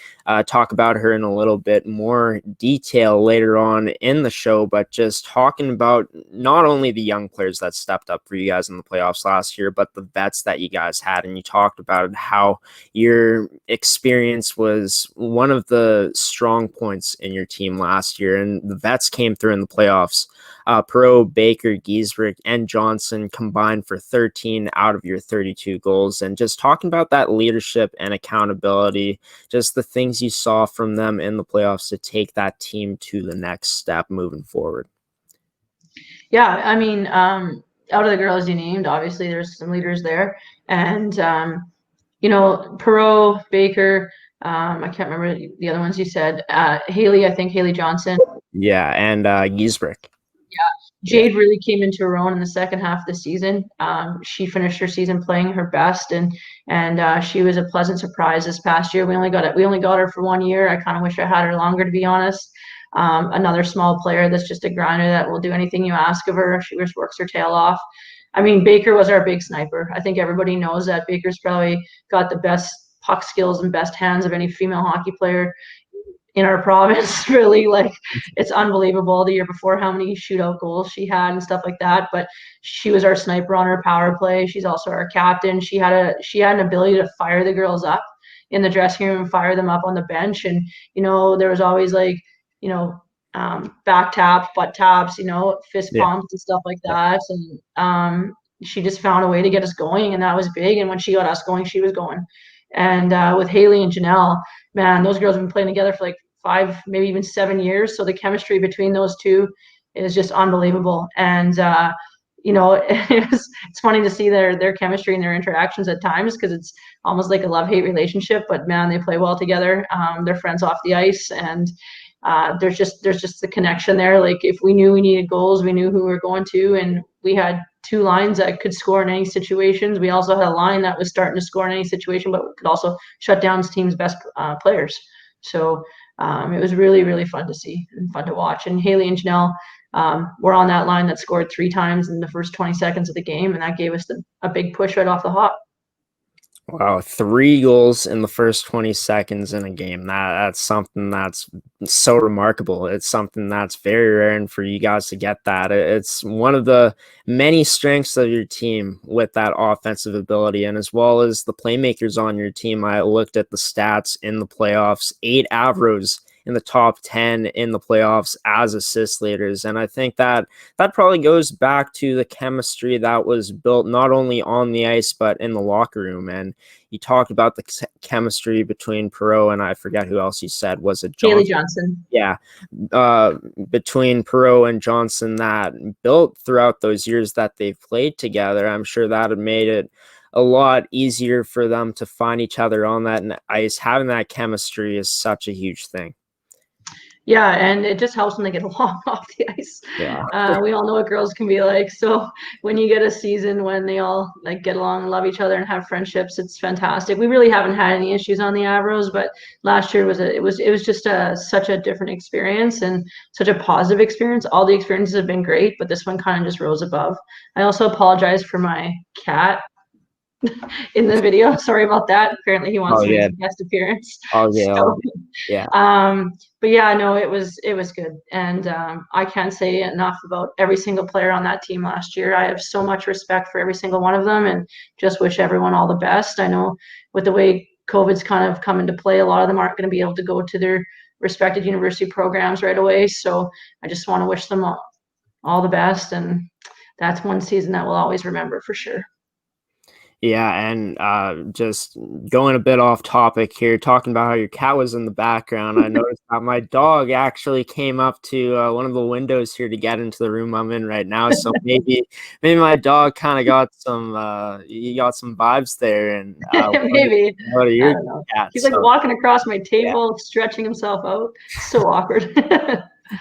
Speaker 1: talk about her in a little bit more detail later on in the show, but just talking about not only the young players that stepped up for you guys in the playoffs last year, but the vets that you guys had. And you talked about how your experience was one of the strong points in your team last year, and the vets came through in the playoffs. Perot, Baker, Giesbrick, and Johnson combined for 13 out of your 32 goals. And just talking about that leadership and accountability, just the things you saw from them in the playoffs to take that team to the next step moving forward.
Speaker 2: Yeah, I mean, out of the girls you named, obviously there's some leaders there. And, Perot, Baker, I can't remember the other ones you said. Haley Johnson.
Speaker 1: Yeah, and Giesbrick.
Speaker 2: Jade really came into her own in the second half of the season. She finished her season playing her best, and she was a pleasant surprise this past year. We only got her for 1 year. I kind of wish I had her longer, to be honest. Another small player that's just a grinder that will do anything you ask of her. She just works her tail off. I mean, Baker was our big sniper. I think everybody knows that Baker's probably got the best puck skills and best hands of any female hockey player in our province. Really, like, it's unbelievable the year before how many shootout goals she had and stuff like that. But she was our sniper on her power play. She's also our captain. She had an ability to fire the girls up in the dressing room and fire them up on the bench. And there was always like back taps, butt taps, fist pumps and stuff like that. And she just found a way to get us going, and that was big. And when she got us going, she was going. And with Haley and Janelle, man, those girls have been playing together for like 5, maybe even 7 years. So the chemistry between those two is just unbelievable. And it's funny to see their chemistry and their interactions at times, because it's almost like a love-hate relationship. But man, they play well together. They're friends off the ice, and there's just the connection there. Like, if we knew we needed goals, we knew who we were going to, and we had 2 lines that could score in any situations. We also had a line that was starting to score in any situation, but could also shut down the team's best players. So it was really, really fun to see and fun to watch. And Haley and Janelle were on that line that scored 3 times in the first 20 seconds of the game, and that gave us a big push right off the hop.
Speaker 1: Wow, 3 goals in the first 20 seconds in a game. That's something that's so remarkable. It's something that's very rare, and for you guys to get that, it's one of the many strengths of your team with that offensive ability, and as well as the playmakers on your team. I looked at the stats in the playoffs. 8 Avros in the top 10 in the playoffs as assist leaders. And I think that probably goes back to the chemistry that was built not only on the ice, but in the locker room. And you talked about the chemistry between Perreault and I forget who else you said. Was it Johnson?
Speaker 2: Haley Johnson.
Speaker 1: Yeah. Between Perreault and Johnson that built throughout those years that they've played together. I'm sure that had made it a lot easier for them to find each other on that ice. Having that chemistry is such a huge thing.
Speaker 2: Yeah, and it just helps when they get along off the ice.
Speaker 1: Yeah.
Speaker 2: We all know what girls can be like. So when you get a season when they all like get along and love each other and have friendships, it's fantastic. We really haven't had any issues on the Avros, but last year it was just such a different experience and such a positive experience. All the experiences have been great, but this one kind of just rose above. I also apologize for my cat in the video. Sorry about that. Apparently he wants to make a guest appearance. So,
Speaker 1: yeah.
Speaker 2: But yeah, no, it was good. And I can't say enough about every single player on that team last year. I have so much respect for every single one of them and just wish everyone all the best. I know with the way COVID's kind of come into play, a lot of them aren't going to be able to go to their respected university programs right away. So I just want to wish them all the best. And that's one season that we'll always remember for sure.
Speaker 1: Yeah, and just going a bit off topic here, talking about how your cat was in the background, I noticed that my dog actually came up to one of the windows here to get into the room I'm in right now. So maybe my dog kind of got some vibes there, and
Speaker 2: maybe
Speaker 1: what are your
Speaker 2: cats? He's like walking across my table, stretching himself out. So awkward.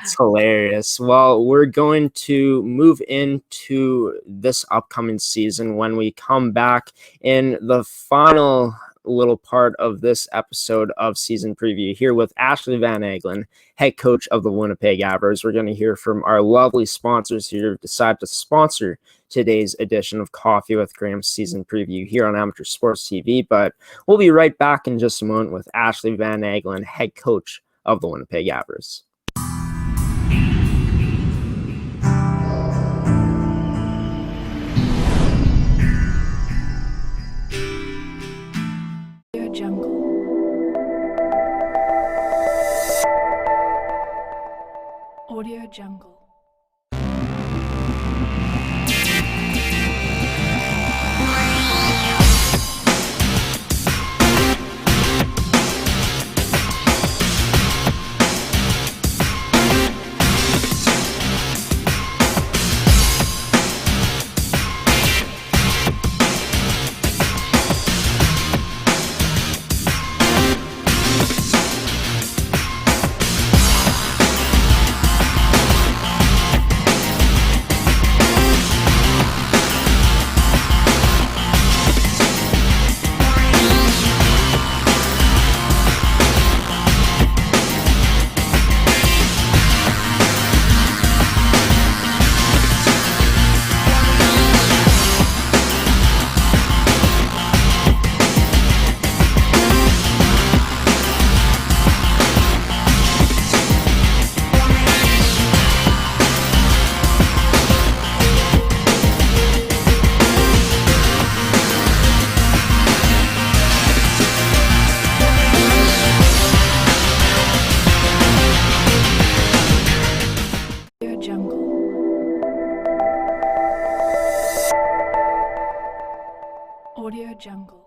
Speaker 1: It's hilarious. Well, we're going to move into this upcoming season when we come back in the final little part of this episode of season preview here with Ashley Van Aggelen, head coach of the Winnipeg Avros. We're going to hear from our lovely sponsors here who decide to sponsor today's edition of Coffee with Graeme season preview here on Amateur Sports TV. But we'll be right back in just a moment with Ashley Van Aggelen, head coach of the Winnipeg Avros.
Speaker 3: Audio Jungle. Audio Jungle.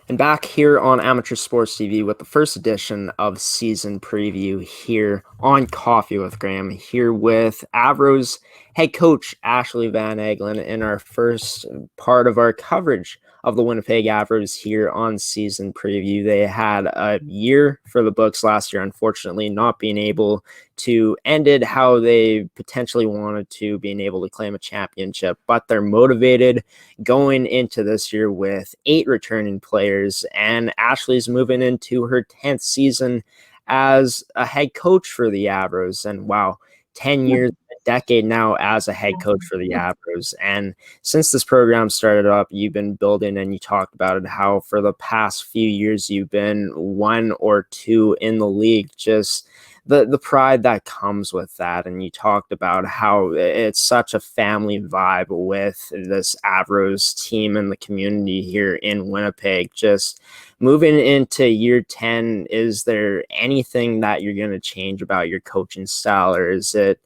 Speaker 1: And back here on Amateur Sports TV with the first edition of season preview here on Coffee with Graeme, here with Avros head coach Ashley Van Aggelen in our first part of our coverage of the Winnipeg Avros here on season preview. They had a year for the books last year, unfortunately, not being able to end it how they potentially wanted to, being able to claim a championship, but they're motivated going into this year with 8 returning players, and Ashley's moving into her 10th season as a head coach for the Avros, and wow, 10 years, a decade now as a head coach for the Avros. And since this program started up, you've been building, and you talked about it, how for the past few years you've been 1 or 2 in the league. Just the pride that comes with that. And you talked about how it's such a family vibe with this Avros team and the community here in Winnipeg. Just moving into year 10, is there anything that you're going to change about your coaching style, or is it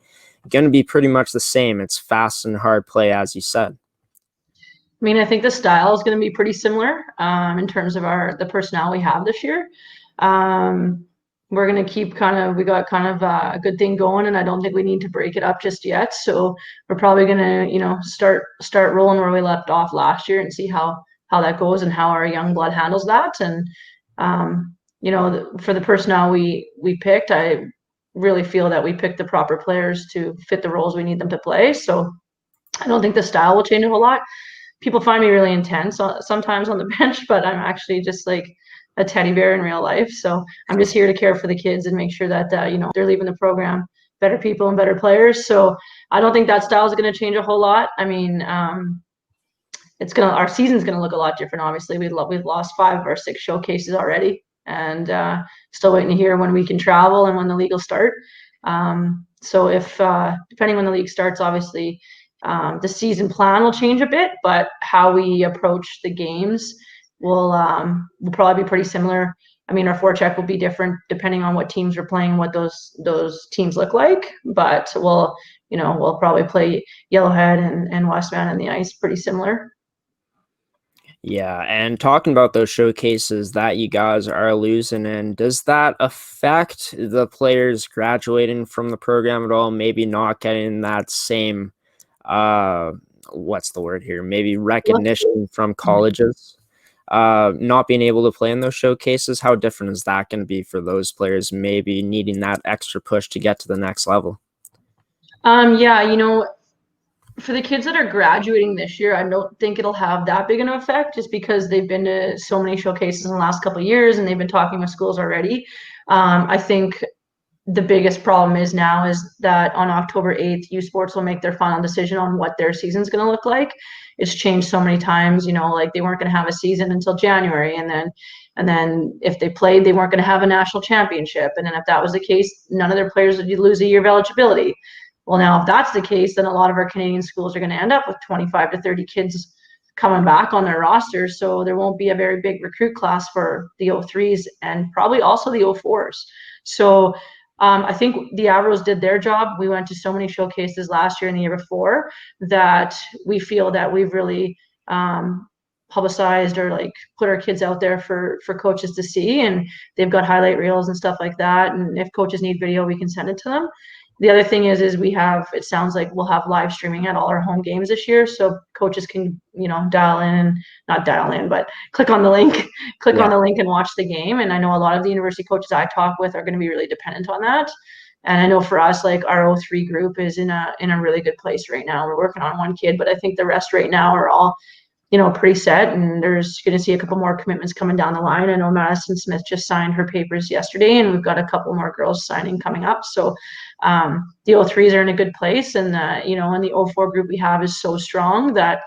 Speaker 1: going to be pretty much the same? It's fast and hard play, as you said.
Speaker 2: I mean, I think the style is going to be pretty similar in terms of the personnel we have this year. We're going to keep we got kind of a good thing going, and I don't think we need to break it up just yet. So we're probably going to, start rolling where we left off last year and see how that goes and how our young blood handles that. And, for the personnel we picked, I really feel that we picked the proper players to fit the roles we need them to play. So I don't think the style will change a whole lot. People find me really intense sometimes on the bench, but I'm actually just like a teddy bear in real life. So I'm just here to care for the kids and make sure that, they're leaving the program better people and better players. So I don't think that style is going to change a whole lot. I mean, our season's going to look a lot different. Obviously, we've lost 5 of our 6 showcases already, and still waiting to hear when we can travel and when the league will start. So if depending when the league starts, obviously the season plan will change a bit, but how we approach the games will probably be pretty similar. I mean, our forecheck will be different depending on what teams we're playing and what those teams look like, but we'll probably play Yellowhead and Westman in the ice pretty similar.
Speaker 1: Yeah, and talking about those showcases that you guys are losing in, does that affect the players graduating from the program at all? Maybe not getting that same, what's the word here? Maybe recognition from colleges, not being able to play in those showcases. How different is that going to be for those players maybe needing that extra push to get to the next level?
Speaker 2: Yeah, for the kids that are graduating this year, I don't think it'll have that big an effect just because they've been to so many showcases in the last couple of years and they've been talking with schools already. I think the biggest problem is that on October 8th, U Sports will make their final decision on what their season's going to look like. It's changed so many times, like they weren't going to have a season until January. And then if they played, they weren't going to have a national championship. And then if that was the case, none of their players would lose a year of eligibility. Well, now, if that's the case, then a lot of our Canadian schools are going to end up with 25 to 30 kids coming back on their roster. So there won't be a very big recruit class for the 03s and probably also the 04s. So I think the Avros did their job. We went to so many showcases last year and the year before that we feel that we've really publicized or put our kids out there for coaches to see. And they've got highlight reels and stuff like that. And if coaches need video, we can send it to them. The other thing is it sounds like we'll have live streaming at all our home games this year. So coaches can, not dial in, but click on the link and watch the game. And I know a lot of the university coaches I talk with are going to be really dependent on that. And I know for us, our 03 group is in a really good place right now. We're working on one kid, but I think the rest right now are all, pretty set, and there's going to see a couple more commitments coming down the line. I know Madison Smith just signed her papers yesterday, and we've got a couple more girls signing coming up. So the 03s are in a good place, and and the 04 group we have is so strong that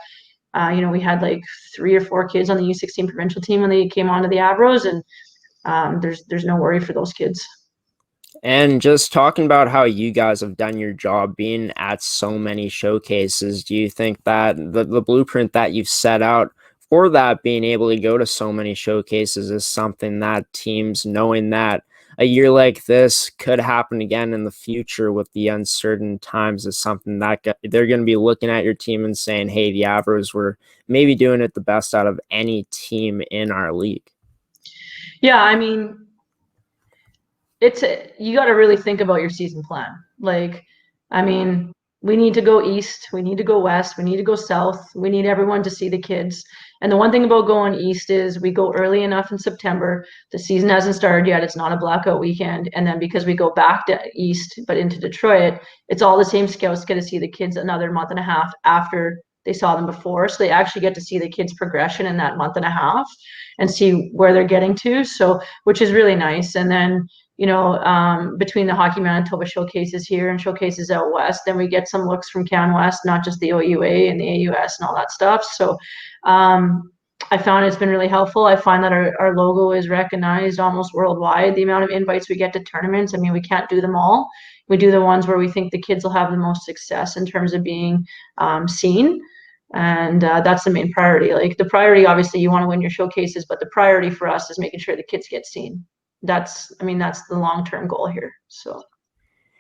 Speaker 2: we had 3 or 4 kids on the U16 provincial team when they came onto the Avros, and there's no worry for those kids.
Speaker 1: And just talking about how you guys have done your job being at so many showcases, do you think that the blueprint that you've set out for that, being able to go to so many showcases, is something that teams, knowing that a year like this could happen again in the future with the uncertain times, is something that they're going to be looking at your team and saying, hey, the Avros were maybe doing it the best out of any team in our league?
Speaker 2: Yeah, I mean, you got to really think about your season plan. We need to go east, we need to go west, we need to go south, we need everyone to see the kids. And the one thing about going east is we go early enough in September. The season hasn't started yet. It's not a blackout weekend. And then because we go back to east, but into Detroit, it's all the same scouts get to see the kids another month and a half after they saw them before. So they actually get to see the kids' progression in that month and a half and see where they're getting to. So, which is really nice. And then, between the Hockey Manitoba showcases here and showcases out west, then we get some looks from Can West, not just the OUA and the AUS and all that stuff. So I found it's been really helpful. I find that our logo is recognized almost worldwide. The amount of invites we get to tournaments, I mean, we can't do them all. We do the ones where we think the kids will have the most success in terms of being seen. And that's the main priority. Like the priority, obviously you want to win your showcases, but the priority for us is making sure the kids get seen. That's the long-term goal here. So.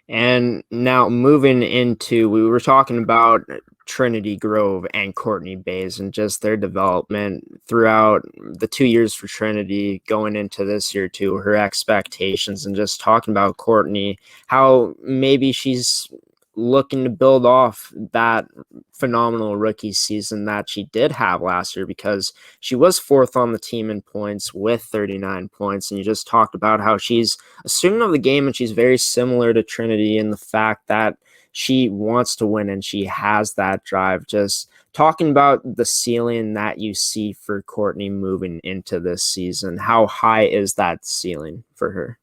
Speaker 1: And now moving into, we were talking about Trinity Grove and Courtney Bays and just their development throughout the 2 years for Trinity going into this year too, her expectations, and just talking about Courtney, how maybe she's looking to build off that phenomenal rookie season that she did have last year, because she was fourth on the team in points with 39 points. And you just talked about how she's a student of the game, and she's very similar to Trinity in the fact that she wants to win and she has that drive. Just talking about the ceiling that you see for Courtney moving into this season, how high is that ceiling for her?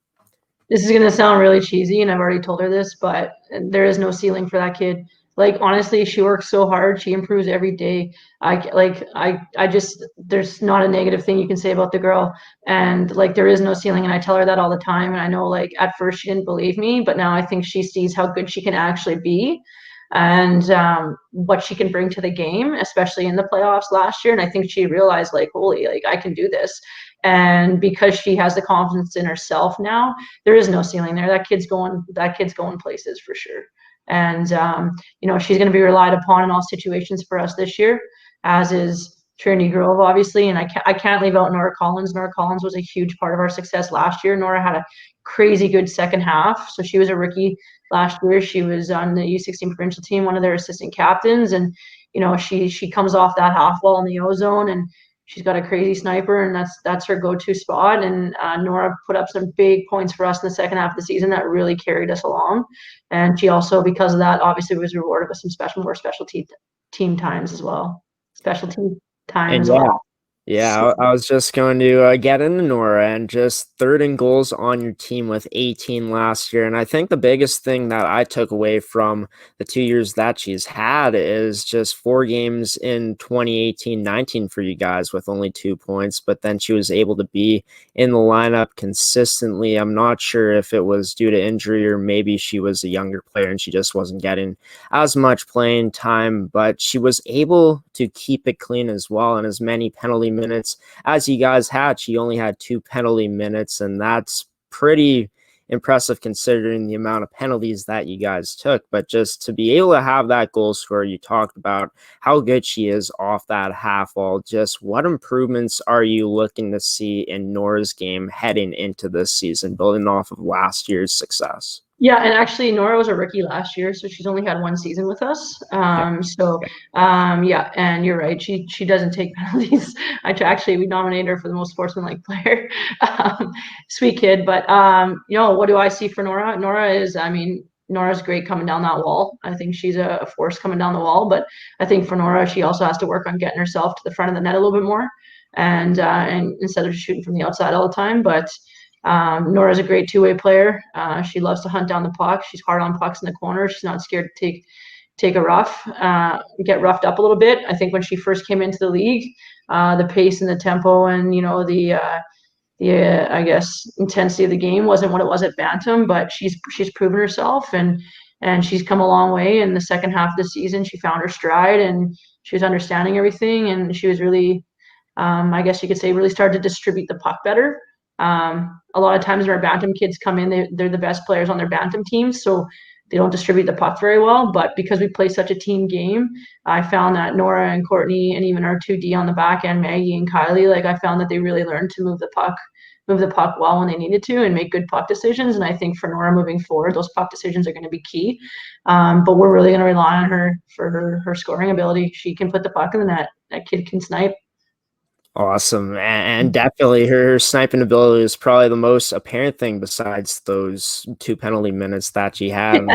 Speaker 2: This is gonna sound really cheesy, and I've already told her this, but there is no ceiling for that kid. Like honestly, she works so hard. She improves every day. I just there's not a negative thing you can say about the girl, and like there is no ceiling. And I tell her that all the time. And I know like at first she didn't believe me, but now I think she sees how good she can actually be, and what she can bring to the game, especially in the playoffs last year. And I think she realized like, holy, like I can do this. And because she has the confidence in herself now, there is no ceiling there. That kid's going places for sure. And she's going to be relied upon in all situations for us this year, as is Trinity Grove, obviously. And I can't leave out Nora Collins. Nora Collins was a huge part of our success last year. Nora had a crazy good second half. So she was a rookie last year. She was on the U16 provincial team, one of their assistant captains. And, she comes off that half wall in the O-zone, and she's got a crazy sniper, and that's her go-to spot. And Nora put up some big points for us in the second half of the season that really carried us along. And she also, because of that, obviously was rewarded with some more specialty team times as well. Specialty time as well.
Speaker 1: Yeah, I was just going to get into Nora, and just third in goals on your team with 18 last year. And I think the biggest thing that I took away from the 2 years that she's had is just 4 games in 2018-19 for you guys with only 2 points, but then she was able to be in the lineup consistently. I'm not sure if it was due to injury or maybe she was a younger player and she just wasn't getting as much playing time, but she was able to keep it clean as well, and as many penalty minutes as you guys had. She only had 2 penalty minutes, and that's pretty impressive considering the amount of penalties that you guys took. But just to be able to have that goal scorer, you talked about how good she is off that half wall. Just what improvements are you looking to see in Nora's game heading into this season, building off of last year's success?
Speaker 2: Yeah, and actually Nora was a rookie last year, so she's only had 1 season with us. Yeah, and you're right. She doesn't take penalties. We nominated her for the most sportsmanlike player. Sweet kid, but what do I see for Nora? Nora's great coming down that wall. I think she's a force coming down the wall, but I think for Nora, she also has to work on getting herself to the front of the net a little bit more, and instead of just shooting from the outside all the time. But Nora's a great two-way player. She loves to hunt down the puck. She's hard on pucks in the corner. She's not scared to take a rough, get roughed up a little bit. I think when she first came into the league, the pace and the tempo and I guess intensity of the game wasn't what it was at Bantam, but she's proven herself, and she's come a long way. In the second half of the season, she found her stride and she was understanding everything, and she was really, I guess you could say, really started to distribute the puck better. A lot of times when our Bantam kids come in, they're the best players on their Bantam teams, so they don't distribute the puck very well. But because we play such a team game, I found that Nora and Courtney and even our 2D on the back end, Maggie and Kylie, I found that they really learned to move the puck well when they needed to and make good puck decisions. And I think for Nora moving forward, those puck decisions are going to be key. But we're really going to rely on her for her scoring ability. She can put the puck in the net. That kid can snipe.
Speaker 1: Awesome. And definitely her sniping ability is probably the most apparent thing besides those 2 penalty minutes that she had.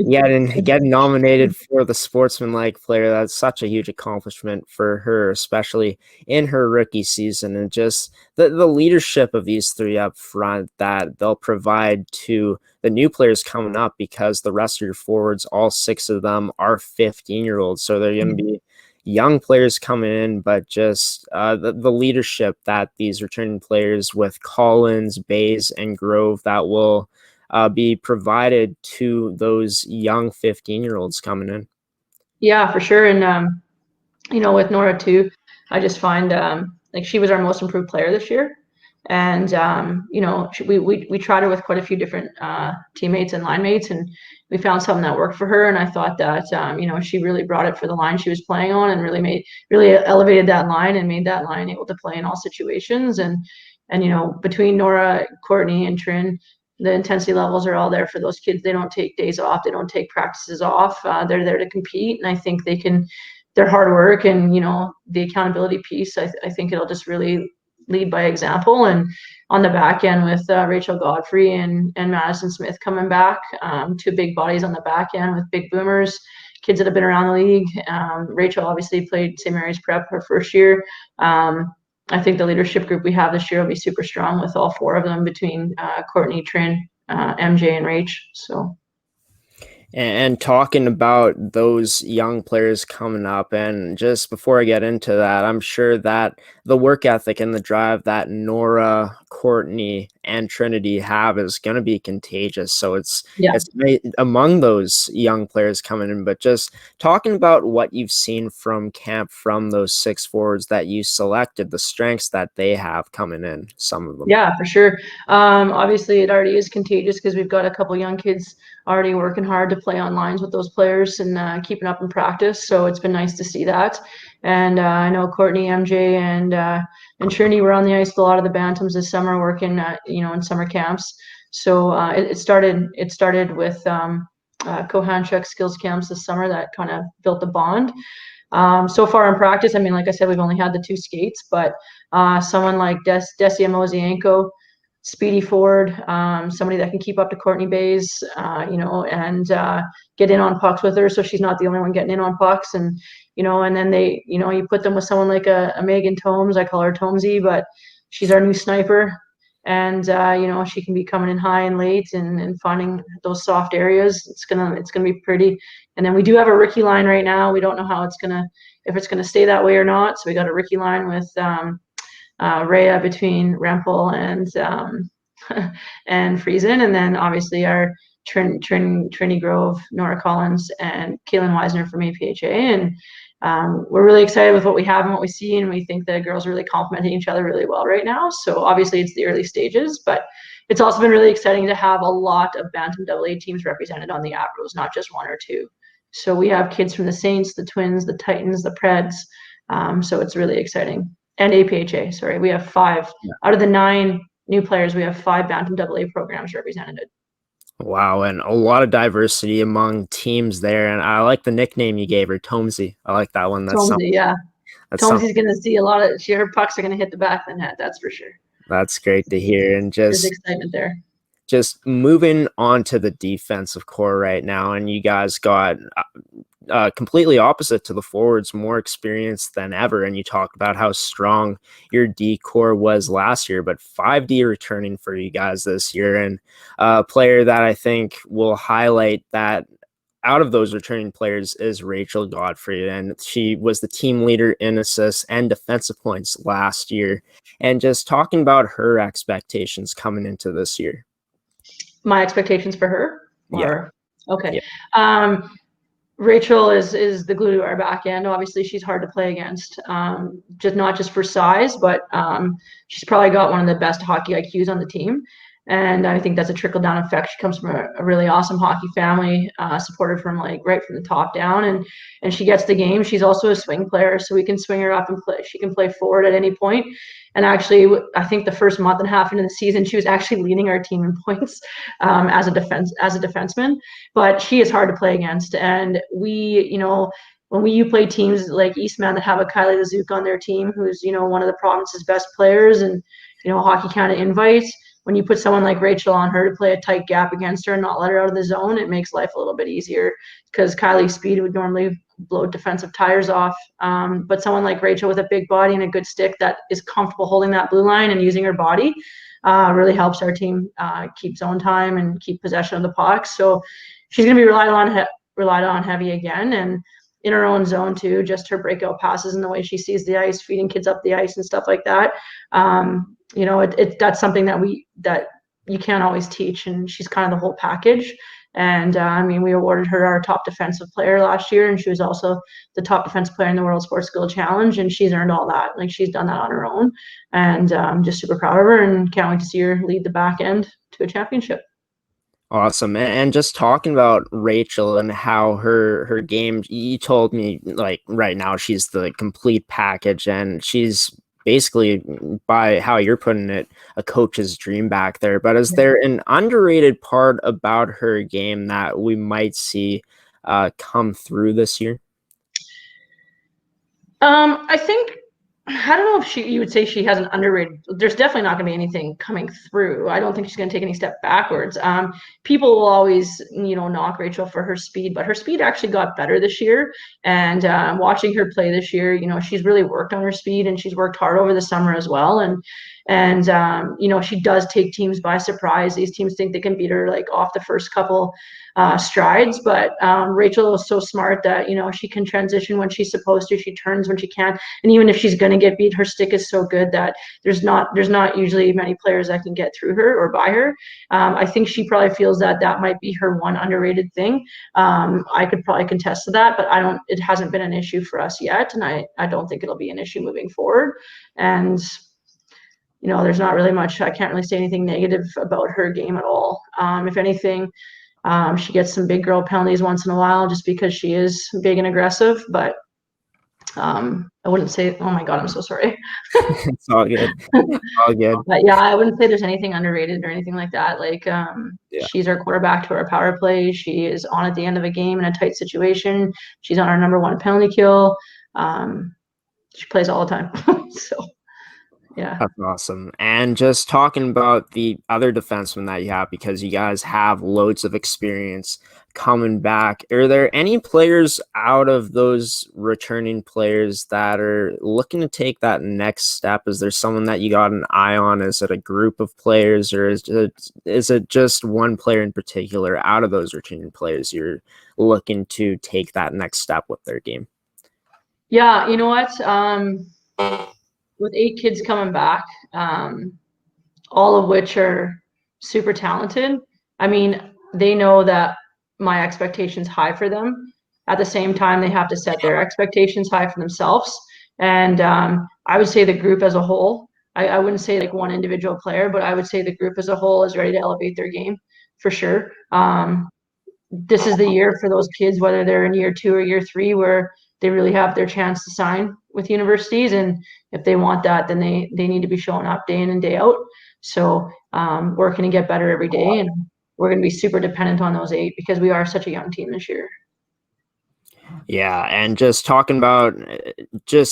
Speaker 1: Getting nominated for the sportsmanlike player, that's such a huge accomplishment for her, especially in her rookie season. And just the leadership of these 3 up front that they'll provide to the new players coming up, because the rest of your forwards, all 6 of them are 15-year-olds. So they're going to be young players coming in, but just the leadership that these returning players with Collins, Bays, and Grove that will be provided to those young 15-year-olds coming in.
Speaker 2: Yeah, for sure. And with Nora too, I just find like she was our most improved player this year. And we tried her with quite a few different teammates and line mates, and we found something that worked for her. And I thought that she really brought it for the line she was playing on, and really elevated that line and made that line able to play in all situations. And between Nora, Courtney, and Trin, the intensity levels are all there for those kids. They don't take days off. They don't take practices off. They're there to compete, and I think they can. Their hard work and the accountability piece. I think it'll just really lead by example. And on the back end with Rachel Godfrey and Madison Smith coming back, two big bodies on the back end with big boomers, kids that have been around the league. Rachel obviously played St. Mary's Prep her first year. I think the leadership group we have this year will be super strong with all four of them between Courtney, Trin, MJ, and Rach. So.
Speaker 1: And talking about those young players coming up, and just before I get into that, I'm sure that the work ethic and the drive that Nora, Courtney, and Trinity have is going to be contagious. So it's among those young players coming in, but just talking about what you've seen from camp from those 6 forwards that you selected, the strengths that they have coming in, some of them.
Speaker 2: Yeah, for sure. Obviously, it already is contagious because we've got a couple young kids already working hard to play on lines with those players and keeping up in practice. So it's been nice to see that. And I know Courtney, MJ, and Trini were on the ice with a lot of the bantams this summer, working in summer camps. So it started with Kohanchuk skills camps this summer that kind of built the bond. So far in practice, I mean, like I said, we've only had the 2 skates, but someone like Desia Mozienko, speedy forward, somebody that can keep up to Courtney Bays, and get in on pucks with her, so she's not the only one getting in on pucks. And and then they, you put them with someone like a Megan Tomes. I call her Tomesy, but she's our new sniper. And she can be coming in high and late and finding those soft areas. It's gonna be pretty. And then we do have a rookie line right now. We don't know how if it's gonna stay that way or not. So we got a rookie line with Rhea between Rempel and Friesen, and then obviously our Trini Grove, Nora Collins, and Kaylin Weisner from MFHA. And we're really excited with what we have and what we see, and we think the girls are really complementing each other really well right now. So obviously it's the early stages, but it's also been really exciting to have a lot of Bantam AA teams represented on the Avros, not just 1 or 2. So we have kids from the Saints, the Twins, the Titans, the Preds. So it's really exciting. And APHA, sorry. We have 5. Out of the 9 new players, we have 5 Bantam AA programs represented.
Speaker 1: Wow, and a lot of diversity among teams there. And I like the nickname you gave her, Tomesy. I like that one. That's
Speaker 2: Tomesy, yeah. Tomesy's going to see a lot of her pucks are going to hit the back of the net, that's for sure.
Speaker 1: That's great to hear. And
Speaker 2: there's excitement there.
Speaker 1: Just moving on to the defensive core right now, and you guys got completely opposite to the forwards, more experience than ever. And you talked about how strong your D core was last year, but 5D returning for you guys this year. And a player that I think will highlight that out of those returning players is Rachel Godfrey. And she was the team leader in assists and defensive points last year. And just talking about her expectations coming into this year.
Speaker 2: My expectations for her?
Speaker 1: Yeah.
Speaker 2: Okay. Yeah. Rachel is the glue to our back end. Obviously, she's hard to play against, not just for size, but she's probably got one of the best hockey IQs on the team. And I think that's a trickle-down effect. She comes from a really awesome hockey family, supported from right from the top down, and she gets the game. She's also a swing player, so we can swing her up and play. She can play forward at any point. And actually, I think the first month and a half into the season, she was actually leading our team in points as a defenseman. But she is hard to play against, and we, when you play teams like Eastman that have a Kylie Lazouk on their team, who's one of the province's best players, and Hockey Canada invites. When you put someone like Rachel on her to play a tight gap against her and not let her out of the zone, it makes life a little bit easier, because Kylie's speed would normally blow defensive tires off. But someone like Rachel with a big body and a good stick that is comfortable holding that blue line and using her body really helps our team keep zone time and keep possession of the puck. So she's going to be relied on heavy again. And in her own zone too, just her breakout passes and the way she sees the ice, feeding kids up the ice and stuff like that. You know, that's something that you can't always teach, and she's kind of the whole package. And I mean, we awarded her our top defensive player last year, and she was also the top defensive player in the World Sports Skill Challenge, and she's earned all that. Like, she's done that on her own, and I'm just super proud of her and can't wait to see her lead the back end to a championship.
Speaker 1: Awesome. And just talking about Rachel and how her game, you told me, like, right now she's the complete package, and she's basically, by how you're putting it, a coach's dream back there. But is there an underrated part about her game that we might see come through this year?
Speaker 2: I think, I don't know if you would say she has an underrated. There's definitely not going to be anything coming through. I don't think she's going to take any step backwards. People will always, knock Rachel for her speed, but her speed actually got better this year. And watching her play this year, she's really worked on her speed, and she's worked hard over the summer as well. And she does take teams by surprise. These teams think they can beat her like off the first couple strides, but Rachel is so smart that she can transition when she's supposed to. She turns when she can, and even if she's going to get beat, her stick is so good that there's not usually many players that can get through her or by her. I think she probably feels that might be her one underrated thing. I could probably contest to that, but it hasn't been an issue for us yet, and I don't think it'll be an issue moving forward. And there's not really much. I can't really say anything negative about her game at all. If anything, she gets some big girl penalties once in a while just because she is big and aggressive, but I wouldn't say, oh my God, I'm so sorry.
Speaker 1: It's all good. All good.
Speaker 2: But yeah, I wouldn't say there's anything underrated or anything like that. Like, she's our quarterback to our power play. She is on at the end of a game in a tight situation. She's on our #1 penalty kill. She plays all the time. So yeah.
Speaker 1: That's awesome. And just talking about the other defensemen that you have, because you guys have loads of experience coming back, are there any players out of those returning players that are looking to take that next step? Is there someone that you got an eye on? Is it a group of players, or is it just one player in particular out of those returning players you're looking to take that next step with their game?
Speaker 2: Yeah, you know what? With 8 kids coming back, all of which are super talented, I mean, they know that my expectation's high for them. At the same time, they have to set their expectations high for themselves. And I would say the group as a whole, I wouldn't say like one individual player, but I would say the group as a whole is ready to elevate their game for sure. This is the year for those kids, whether they're in year 2 or year 3, where they really have their chance to sign with universities. And if they want that, then they need to be showing up day in and day out. So we're going to get better every day, and we're going to be super dependent on those 8 because we are such a young team this year.
Speaker 1: Yeah, and just talking about,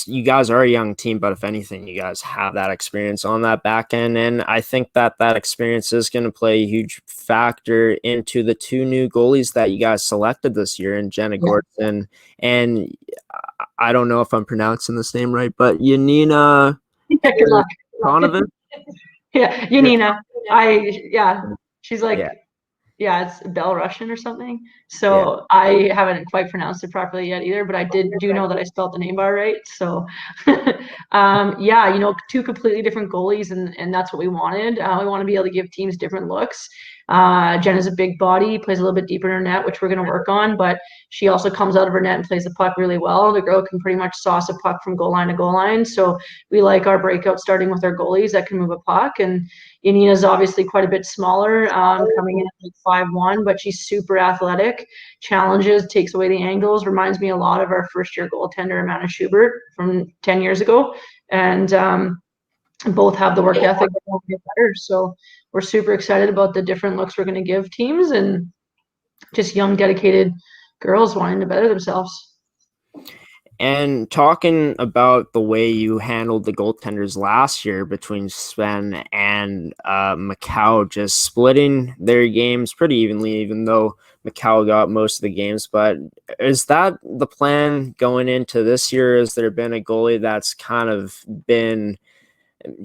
Speaker 1: you guys are a young team, but if anything, you guys have that experience on that back end, and I think that experience is going to play a huge factor into the 2 new goalies that you guys selected this year, in Jenna Gordon and I don't know if I'm pronouncing this name right, but Yanina.
Speaker 2: Yeah, good luck.
Speaker 1: Donovan?
Speaker 2: Yeah, Yanina. She's like. Yeah, it's Belarusian or something. So I haven't quite pronounced it properly yet either, but I do know that I spelled the name bar right. So 2 completely different goalies, and that's what we wanted. We want to be able to give teams different looks. Jen is a big body, plays a little bit deeper in her net, which we're going to work on, but she also comes out of her net and plays the puck really well. The girl can pretty much sauce a puck from goal line to goal line. So we like our breakout starting with our goalies that can move a puck. And Yanina's obviously quite a bit smaller, coming in at like 5'1", but she's super athletic, challenges, takes away the angles, reminds me a lot of our first-year goaltender, Amanda Schubert, from 10 years ago. And both have the work ethic that will get better. So we're super excited about the different looks we're going to give teams, and just young, dedicated girls wanting to better themselves.
Speaker 1: And talking about the way you handled the goaltenders last year between Sven and Macau, just splitting their games pretty evenly, even though Macau got most of the games. But is that the plan going into this year? Has there been a goalie that's kind of been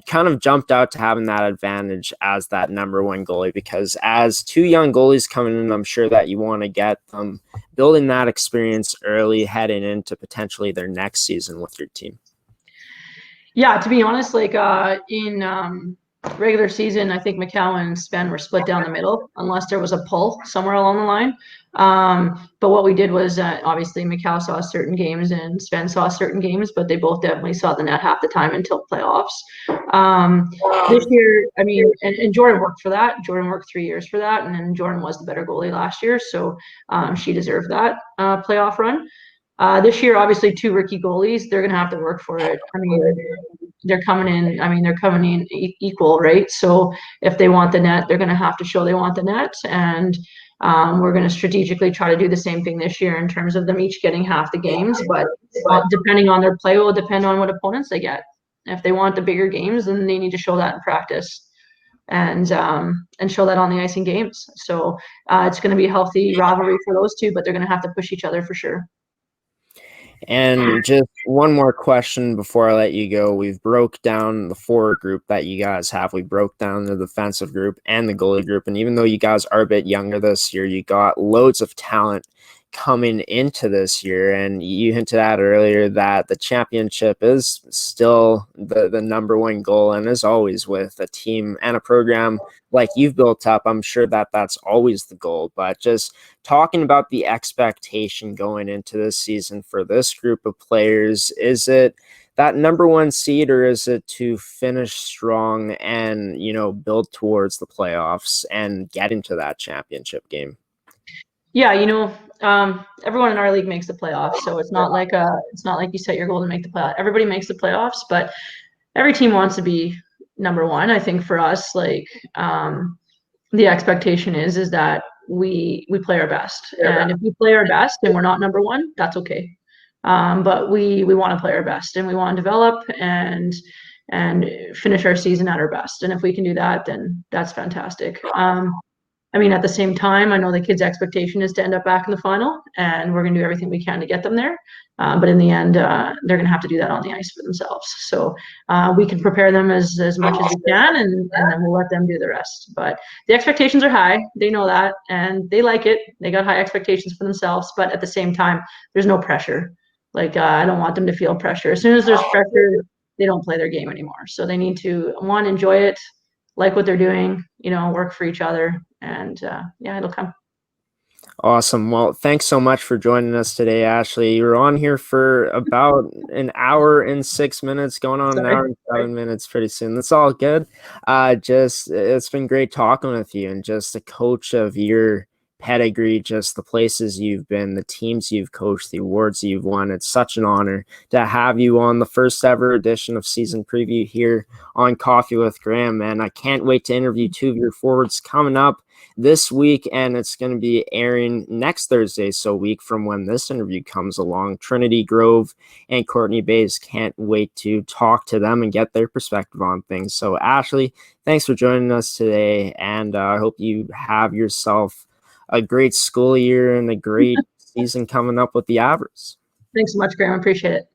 Speaker 1: kind of jumped out to having that advantage as that number one goalie, because as two young goalies coming in, I'm sure that you want to get them building that experience early heading into potentially their next season with your team.
Speaker 2: Yeah, to be honest, like in regular season, I think Mikal and Sven were split down the middle unless there was a pull somewhere along the line. But what we did was obviously Mikal saw certain games and Sven saw certain games, but they both definitely saw the net half the time until playoffs. This year, I mean, and Jordan worked for that. Jordan worked 3 years for that, and then Jordan was the better goalie last year, so she deserved that playoff run. This year, obviously, two rookie goalies, they're going to have to work for it. I mean, they're coming in equal, right? So if they want the net, they're going to have to show they want the net. And we're going to strategically try to do the same thing this year in terms of them each getting half the games. But depending on their play will depend on what opponents they get. If they want the bigger games, then they need to show that in practice and show that on the ice in games. So it's going to be a healthy rivalry for those two, but they're going to have to push each other for sure.
Speaker 1: And just one more question before I let you go. We've broke down the forward group that you guys have. We broke down the defensive group and the goalie group. And even though you guys are a bit younger this year, you got loads of talent coming into this year. And you hinted at earlier that the championship is still the number one goal. And as always with a team and a program like you've built up, I'm sure that that's always the goal. But just talking about the expectation going into this season for this group of players, is it that number one seed, or is it to finish strong and, build towards the playoffs and get into that championship game?
Speaker 2: Yeah, everyone in our league makes the playoffs, so it's not like you set your goal to make the playoffs. Everybody makes the playoffs, but every team wants to be number one. I think for us, like the expectation is that we play our best, and if we play our best and we're not number one, that's okay. But we want to play our best, and we want to develop and finish our season at our best. And if we can do that, then that's fantastic. I mean, at the same time, I know the kids' expectation is to end up back in the final, and we're going to do everything we can to get them there. But in the end, they're going to have to do that on the ice for themselves. So we can prepare them as much as we can, and then we'll let them do the rest. But the expectations are high. They know that, and they like it. They got high expectations for themselves. But at the same time, there's no pressure. Like, I don't want them to feel pressure. As soon as there's pressure, they don't play their game anymore. So they need to, one, enjoy it, like what they're doing, work for each other, and it'll come.
Speaker 1: Awesome. Well, thanks so much for joining us today, Ashley. You were on here for about an hour and 6 minutes, going on an hour and 7 minutes pretty soon. That's all good. It's been great talking with you, and just a coach of your pedigree, just the places you've been, the teams you've coached, the awards you've won. It's such an honor to have you on the first ever edition of Season Preview here on Coffee with Graeme. And I can't wait to interview two of your forwards coming up this week, and it's going to be airing next Thursday, so a week from when this interview comes along. Trinity Grove and Courtney Bays, can't wait to talk to them and get their perspective on things. So Ashley, thanks for joining us today, and I hope you have yourself a great school year and a great season coming up with the Avros.
Speaker 2: Thanks so much, Graeme. I appreciate it.